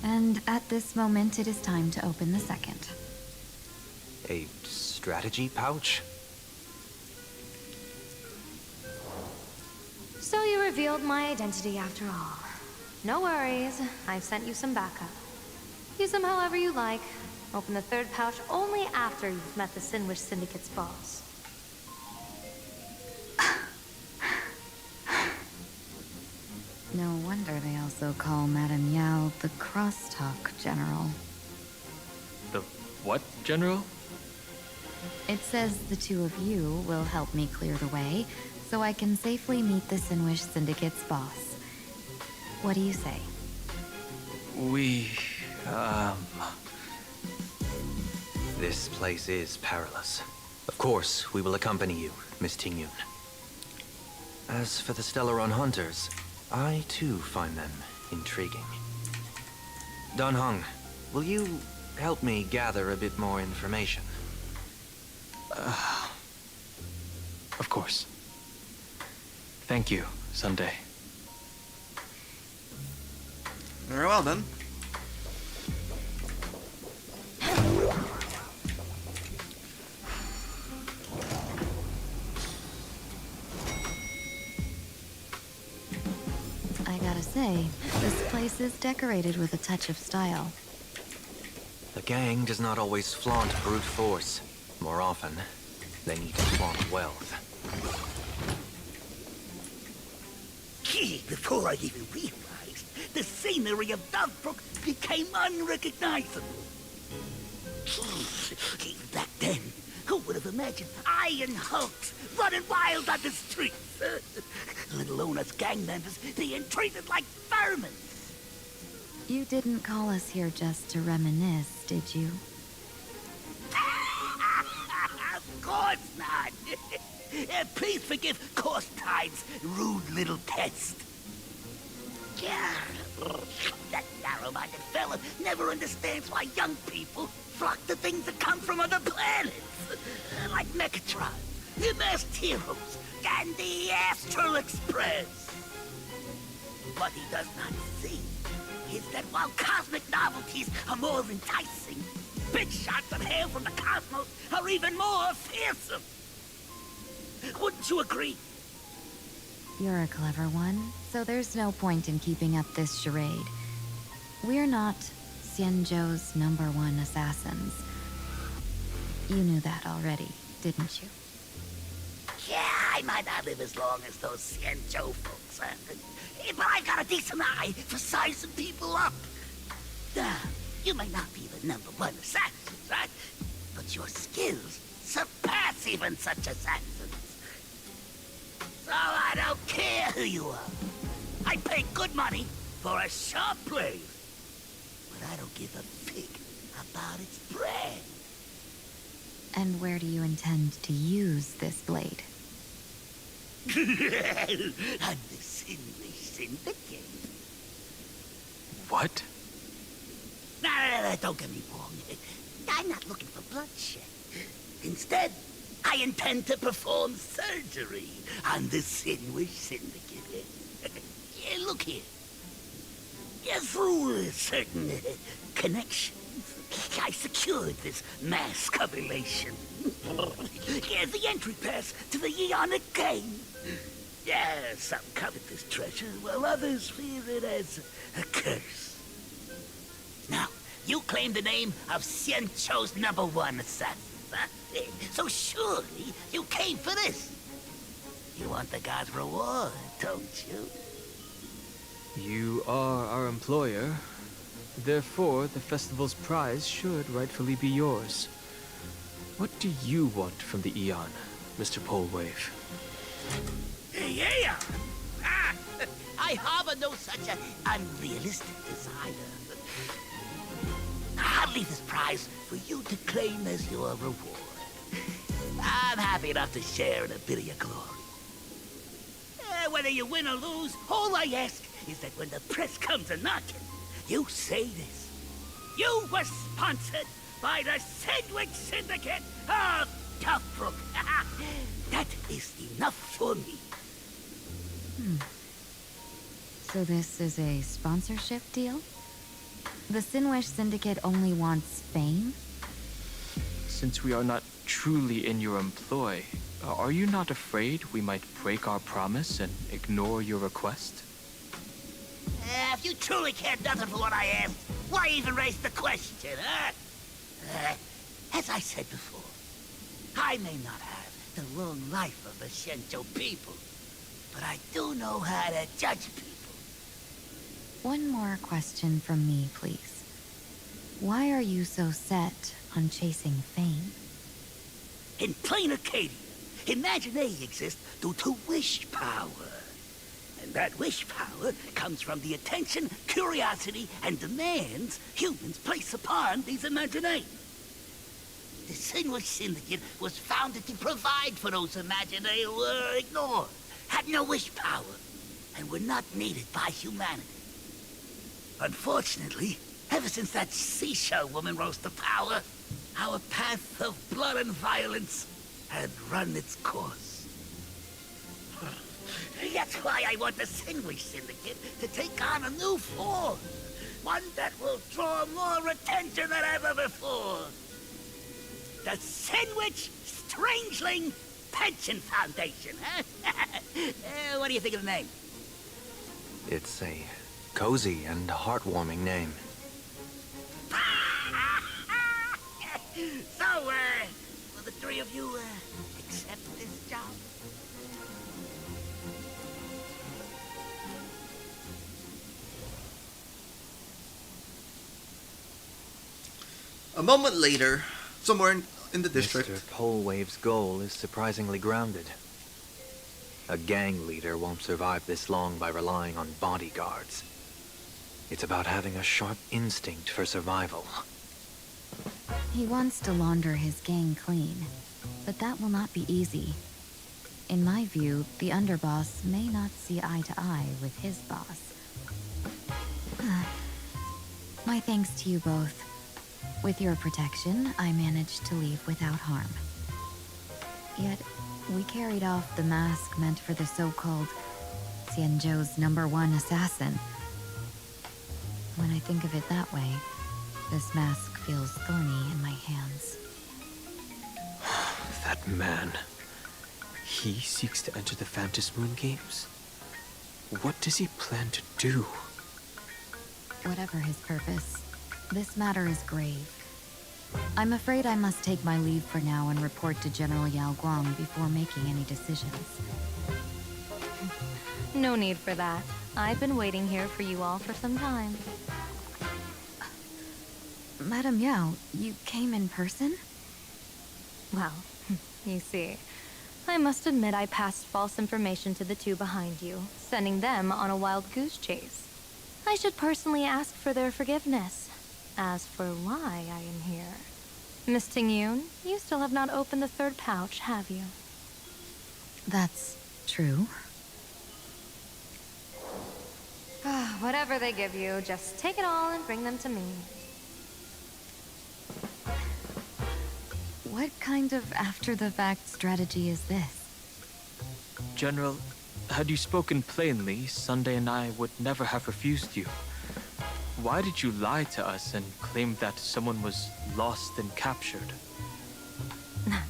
And at this moment, it is time to open the second. A strategy pouch? So you revealed my identity after all. No worries, I've sent you some backup. Use them however you like. Open the 3rd pouch only after you've met the Sinwish Syndicate's boss. No wonder they also call Madame Yao the Crosstalk General. The what, General? It says the 2 of you will help me clear the way, so I can safely meet the Sinwish Syndicate's boss. What do you say? This place is perilous. Of course, we will accompany you, Miss Tingyun. As for the Stellaron Hunters, I too find them intriguing. Dan Heng, will you help me gather a bit more information? Of course. Thank you, Sunday. Very well then. I gotta say, this place is decorated with a touch of style. The gang does not always flaunt brute force. More often, they need to flaunt wealth. Gee, before I even realized, the scenery of Dovebrook became unrecognizable. Gee, back then, who would have imagined iron hulks running wild on the streets? Let alone us gang members being treated like vermin. You didn't call us here just to reminisce, did you? Of course not. Please forgive Korstein's rude little test. That narrow-minded fella never understands why young people flock to things that come from other planets. Like Megatron, the Masked Heroes, and the Astral Express. What he does not see is that while cosmic novelties are more enticing, big shots of hail from the cosmos are even more fearsome. Wouldn't you agree? You're a clever one, so there's no point in keeping up this charade. We're not Xianzhou's #1 assassins. You knew that already, didn't you? Yeah, I might not live as long as those Xianzhou folks, but I got a decent eye for sizing people up. You may not be the #1 assassin, right? But your skills surpass even such assassins. So I don't care who you are. I pay good money for a sharp blade. But I don't give a fig about its brand. And where do you intend to use this blade? On the Sinwish Syndicate. What? No, don't get me wrong. I'm not looking for bloodshed. Instead, I intend to perform surgery on the Sinwish Syndicate. Look here. Through certain connections, I secured this mass combination. The entry pass to the Eonic game. Some covet this treasure, while others fear it as a curse. Now, you claim the name of Xianzhou's #1 assassin, huh? So surely you came for this. You want the god's reward, don't you? You are our employer. Therefore, the festival's prize should rightfully be yours. What do you want from the Eon, Mr. Polewave? Yeah! I harbor no such an unrealistic desire. I'll leave this prize for you to claim as your reward. I'm happy enough to share in a bit of your glory. Whether you win or lose, all I ask is that when the press comes a-knocking, you say this. You were sponsored by the Sandwich Syndicate of Toughbrook. That is enough for me. So this is a sponsorship deal? The Sandwich Syndicate only wants fame? Since we are not truly in your employ, are you not afraid we might break our promise and ignore your request? If you truly care nothing for what I asked, why even raise the question, huh? As I said before, I may not have the long life of the Shenzhou people, but I do know how to judge people. One more question from me, please. Why are you so set on chasing fame? In Planarcadia, Imagination exists due to wish power. And that wish power comes from the attention, curiosity, and demands humans place upon these imaginations. The Sandwich Syndicate was founded to provide for those imaginations who were ignored, had no wish power, and were not needed by humanity. Unfortunately, ever since that seashell woman rose to power, our path of blood and violence had run its course. That's why I want the Sandwich Syndicate to take on a new form. One that will draw more attention than ever before. The Sandwich Strangeling Pension Foundation, huh? What do you think of the name? It's a cozy and heartwarming name. So, will the three of you, accept this job? A moment later, somewhere in the district... Mr. Polewave's goal is surprisingly grounded. A gang leader won't survive this long by relying on bodyguards. It's about having a sharp instinct for survival. He wants to launder his gang clean, but that will not be easy. In my view, the underboss may not see eye to eye with his boss. My thanks to you both. With your protection, I managed to leave without harm. Yet, we carried off the mask meant for the so-called Xianzhou's #1 assassin. When I think of it that way, this mask feels thorny in my hands. That man. He seeks to enter the Phantom Moon Games? What does he plan to do? Whatever his purpose, this matter is grave. I'm afraid I must take my leave for now and report to General Yao Guang before making any decisions. No need for that. I've been waiting here for you all for some time. Madam Yao, you came in person? Well, you see, I must admit I passed false information to the two behind you, sending them on a wild goose chase. I should personally ask for their forgiveness. As for why I am here, Miss Tingyun, you still have not opened the third pouch, have you? That's true. Whatever they give you, just take it all and bring them to me. What kind of after-the-fact strategy is this? General, had you spoken plainly, Sunday and I would never have refused you. Why did you lie to us and claim that someone was lost and captured?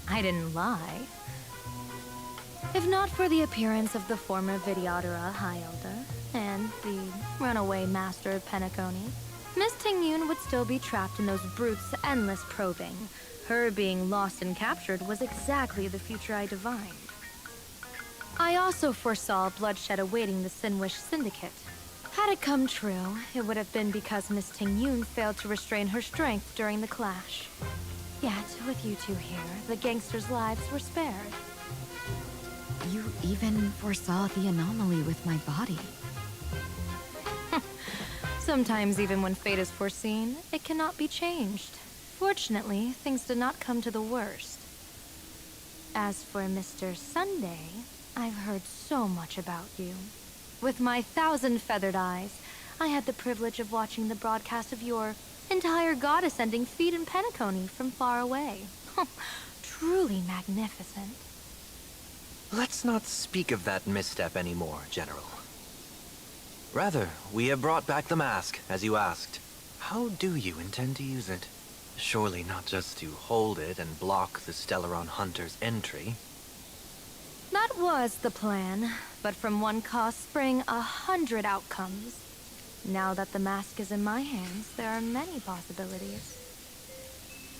I didn't lie. If not for the appearance of the former Videodora High Elder and the runaway master of Penacony, Miss Tingyun would still be trapped in those brutes' endless probing. Her being lost and captured was exactly the future I divined. I also foresaw bloodshed awaiting the Sandwich Syndicate. Had it come true, it would have been because Miss Tingyun failed to restrain her strength during the clash. Yet, with you two here, the gangsters' lives were spared. You even foresaw the anomaly with my body. Sometimes even when fate is foreseen, it cannot be changed. Fortunately, things did not come to the worst. As for Mr. Sunday, I've heard so much about you. With my 1,000 feathered eyes, I had the privilege of watching the broadcast of your Entire goddess-ending feet and penacony from far away. Truly magnificent. Let's not speak of that misstep anymore, General. Rather, we have brought back the mask, as you asked. How do you intend to use it? Surely not just to hold it and block the Stellaron Hunter's entry. That was the plan, but from one cause spring 100 outcomes. Now that the mask is in my hands, there are many possibilities.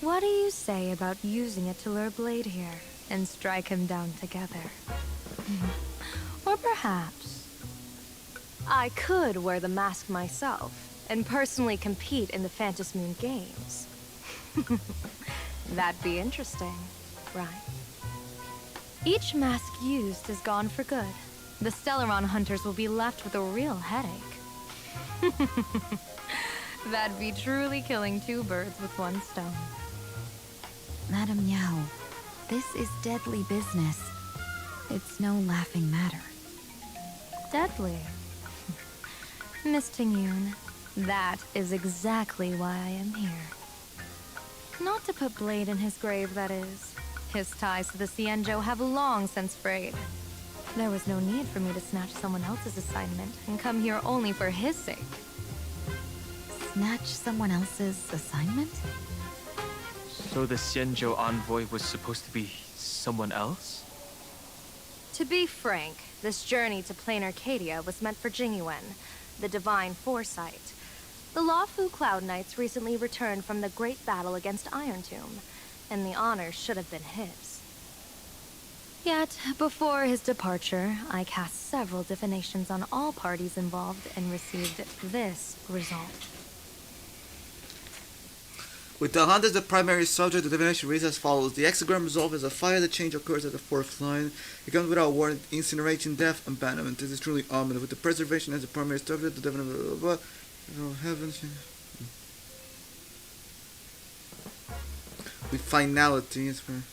What do you say about using it to lure Blade here, and strike him down together? Or perhaps I could wear the mask myself, and personally compete in the Phantom Moon Games. That'd be interesting, right? Each mask used is gone for good. The Stellaron hunters will be left with a real headache. That'd be truly killing two birds with one stone. Madam Yao, this is deadly business. It's no laughing matter. Deadly? Miss Tingyun, that is exactly why I am here. Not to put Blade in his grave, that is. His ties to the Xianzhou have long since frayed. There was no need for me to snatch someone else's assignment and come here only for his sake. Snatch someone else's assignment? So the Xianzhou envoy was supposed to be someone else? To be frank, this journey to Planarcadia was meant for Jingyuan, the divine foresight. The Luofu Cloud Knights recently returned from the great battle against Iron Tomb, and the honor should have been his. Yet, before his departure, I cast several divinations on all parties involved and received this result. With the hunt as the primary subject, the divination reads as follows. The hexagram resolve is a fire. The change occurs at the fourth line. It comes without warning, incineration, death, abandonment. This is truly ominous. With the preservation as the primary subject, the divination... heavens... With finality, it's fair.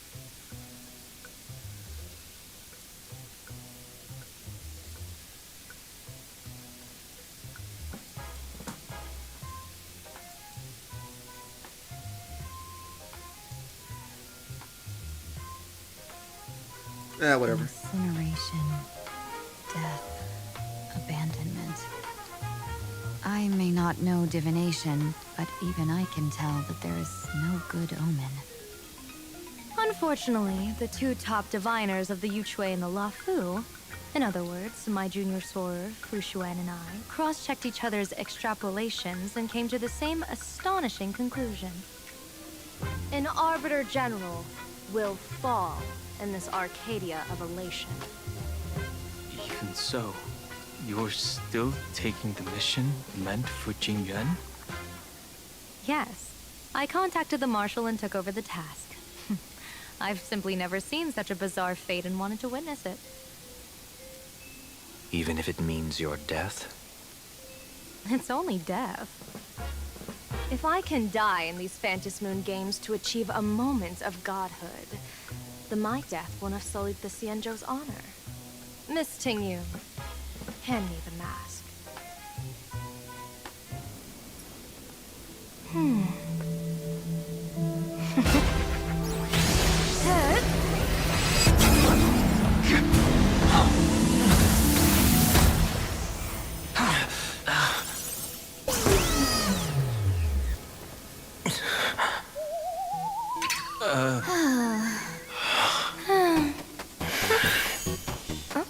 Yeah, whatever. Incineration, death, abandonment. I may not know divination, but even I can tell that there is no good omen. Unfortunately, the two top diviners of the Yuchui and the Luofu, in other words, my junior soror, Fu Xuan, and I, cross-checked each other's extrapolations and came to the same astonishing conclusion. An Arbiter General will fall in this Arcadia of elation. Even so, you're still taking the mission meant for Jingyuan? Yes. I contacted the Marshal and took over the task. I've simply never seen such a bizarre fate and wanted to witness it. Even if it means your death? It's only death. If I can die in these Phantom Moon Games to achieve a moment of godhood, then my death won't have sullied the Xianzhou's honor. Miss Tingyun, hand me the mask.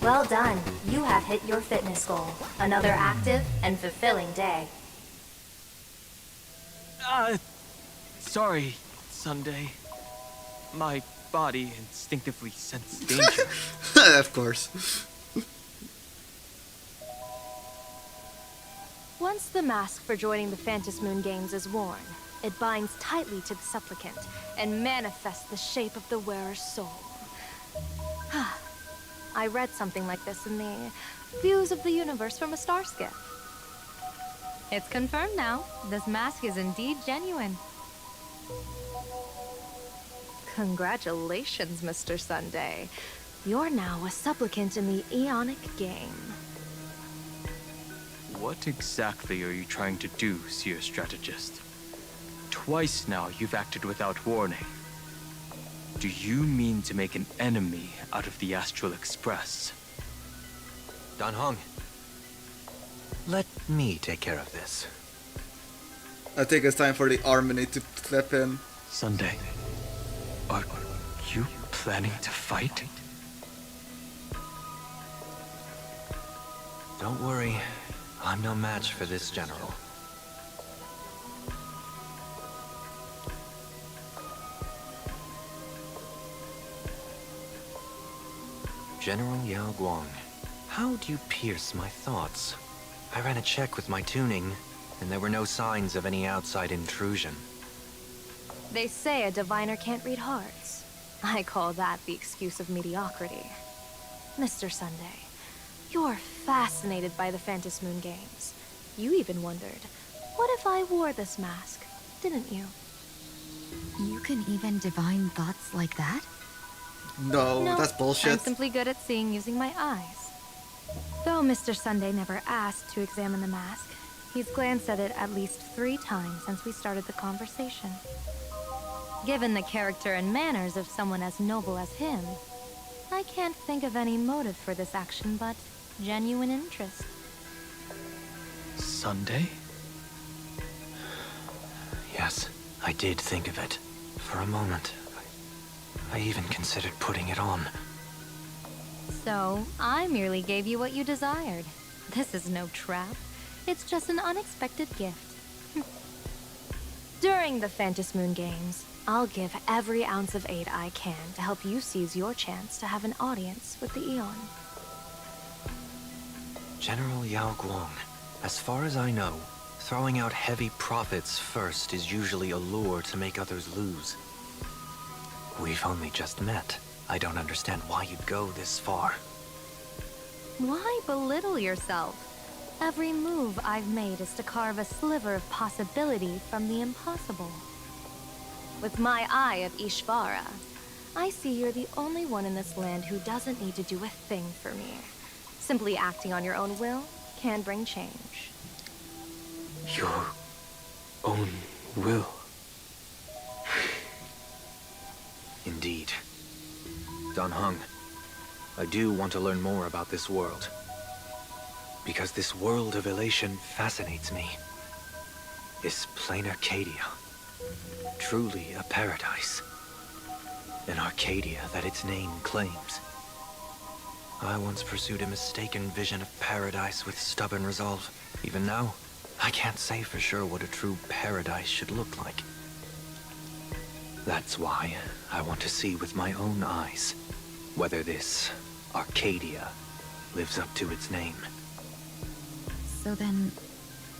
Well done. You have hit your fitness goal. Another active and fulfilling day. Sorry, Sunday. My body instinctively sensed danger. Of course. Once the mask for joining the Phantom Moon Games is worn, it binds tightly to the supplicant and manifests the shape of the wearer's soul. I read something like this in the Views of the Universe from a Star Skiff. It's confirmed now. This mask is indeed genuine. Congratulations, Mr. Sunday. You're now a supplicant in the Aeonic game. What exactly are you trying to do, Seer Strategist? Twice now you've acted without warning. Do you mean to make an enemy out of the Astral Express? Dan Hong, let me take care of this. I think it's time for the Harmony to step in. Sunday, are you planning to fight? Don't worry, I'm no match for this general. General Yao Guang, how do you pierce my thoughts? I ran a check with my tuning, and there were no signs of any outside intrusion. They say a diviner can't read hearts. I call that the excuse of mediocrity. Mr. Sunday, you're fascinated by the Phantom Moon Games. You even wondered, what if I wore this mask, didn't you? You can even divine thoughts like that? No, that's bullshit. I'm simply good at seeing using my eyes. Though Mr. Sunday never asked to examine the mask, he's glanced at it at least 3 times since we started the conversation. Given the character and manners of someone as noble as him, I can't think of any motive for this action but genuine interest. Sunday? Yes, I did think of it. For a moment. I even considered putting it on. So, I merely gave you what you desired. This is no trap. It's just an unexpected gift. During the Phantom Moon Games, I'll give every ounce of aid I can to help you seize your chance to have an audience with the Eon. General Yao Guang, as far as I know, throwing out heavy profits first is usually a lure to make others lose. We've only just met. I don't understand why you'd go this far. Why belittle yourself? Every move I've made is to carve a sliver of possibility from the impossible. With my eye of Ishvara, I see you're the only one in this land who doesn't need to do a thing for me. Simply acting on your own will can bring change. Your own will. Indeed. Dan Heng, I do want to learn more about this world. Because this world of elation fascinates me. Is Planarcadia truly a paradise? An Arcadia that its name claims? I once pursued a mistaken vision of paradise with stubborn resolve. Even now, I can't say for sure what a true paradise should look like. That's why I want to see with my own eyes whether this Arcadia lives up to its name. So then,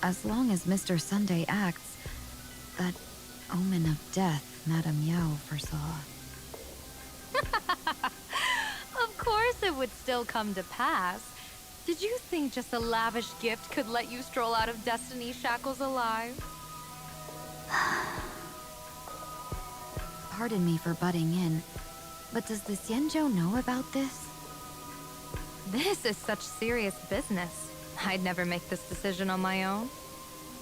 as long as Mr. Sunday acts, that omen of death Madame Yao foresaw. Of course it would still come to pass. Did you think just a lavish gift could let you stroll out of Destiny's shackles alive? Pardon me for butting in, but does the Xianzhou know about this? This is such serious business. I'd never make this decision on my own.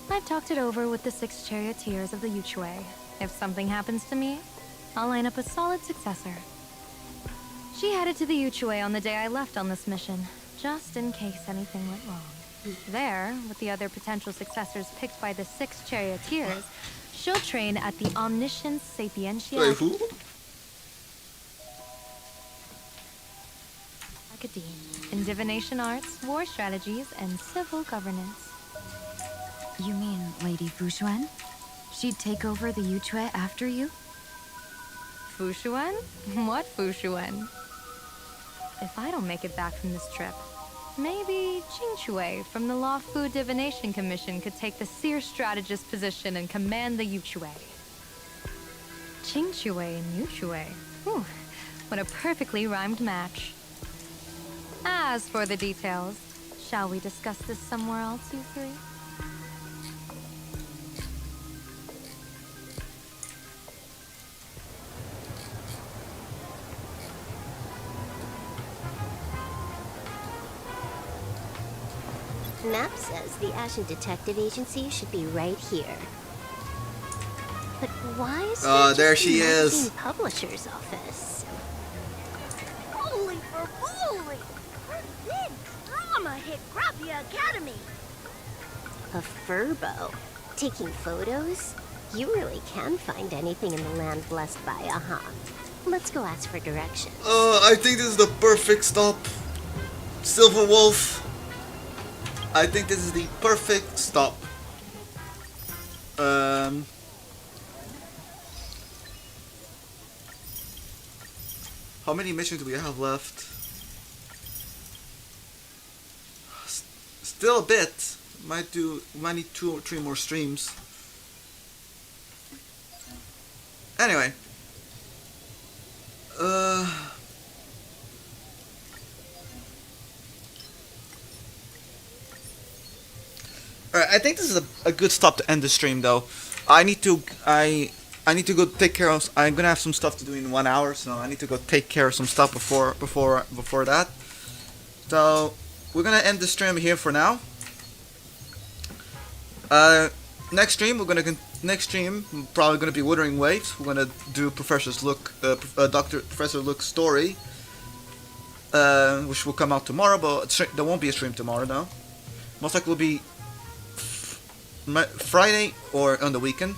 I've talked it over with the 6 charioteers of the Yuchue. If something happens to me, I'll line up a solid successor. She headed to the Yuchue on the day I left on this mission, just in case anything went wrong. There, with the other potential successors picked by the 6 charioteers, she'll train at the Omniscience Sapientia Academe in divination arts, war strategies, and civil governance. You mean Lady Fushuan? She'd take over the Yuchue after you? Fushuan? What Fushuan? If I don't make it back from this trip, maybe Qingchue from the Law Fu Divination Commission could take the Seer Strategist position and command the Yuchue. Qingchue and Yuchue. Whew, what a perfectly rhymed match. As for the details, shall we discuss this somewhere else, you three? Map says the Ashen Detective Agency should be right here. But why is there she is. Publisher's office? Holy for holy! Big drama hit Graphia Academy! A furbo? Taking photos? You really can find anything in the land blessed by a huh? Let's go ask for directions. I think this is the perfect stop. Silver Wolf. I think this is the perfect stop. How many missions do we have left? Still a bit. Might need 2 or 3 more streams. Anyway. Alright, I think this is a good stop to end the stream though. I need to go take care of. I'm gonna have some stuff to do in 1 hour, so I need to go take care of some stuff before that. So we're gonna end the stream here for now. Next stream probably gonna be Wuthering Waves. We're gonna do Professor Luke's story, which will come out tomorrow, but there won't be a stream tomorrow now. Most likely will be Friday or on the weekend.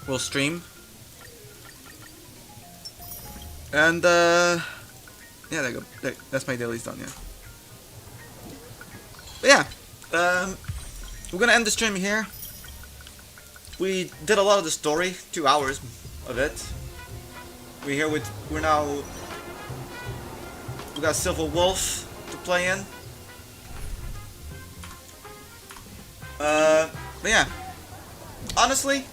We'll stream. And yeah, there you go. That's my daily's done. Yeah. But yeah. We're gonna end the stream here. We did a lot of the story, 2 hours of it. We got Silver Wolf to play in. But yeah, honestly,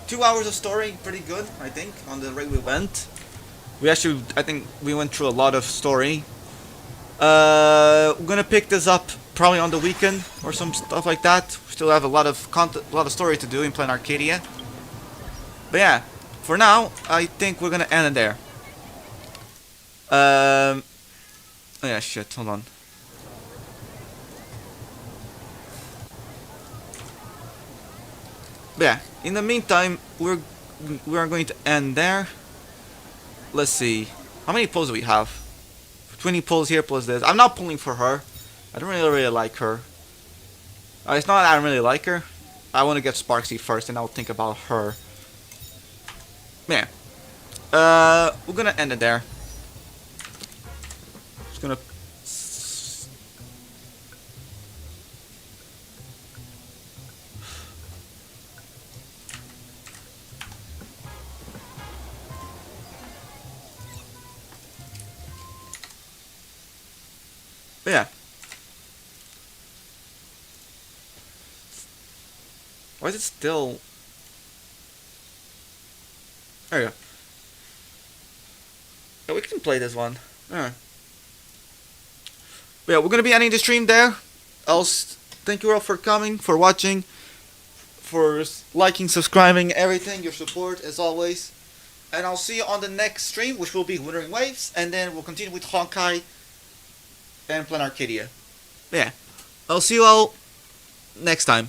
2 hours of story, pretty good, I think, on the rate we went. I think we went through a lot of story. We're gonna pick this up probably on the weekend or some stuff like that. We still have a lot of content, a lot of story to do in Planarcadia. But yeah, for now, I think we're gonna end it there. Oh yeah, shit, hold on. But yeah, in the meantime, we are going to end there. Let's see, how many pulls do we have? 20 pulls here plus this. I'm not pulling for her. I don't really like her. It's not that I don't really like her. I want to get Sparksy first, and I'll think about her. Yeah. We're gonna end it there. Just gonna. But yeah. Why is it still... There you go. Yeah, we can play this one. Alright. But yeah, we're gonna be ending the stream there. Else, thank you all for coming, for watching, for liking, subscribing, everything, your support as always. And I'll see you on the next stream, which will be Wuthering Waves, and then we'll continue with Honkai and Planarcadia. Yeah. I'll see you all next time.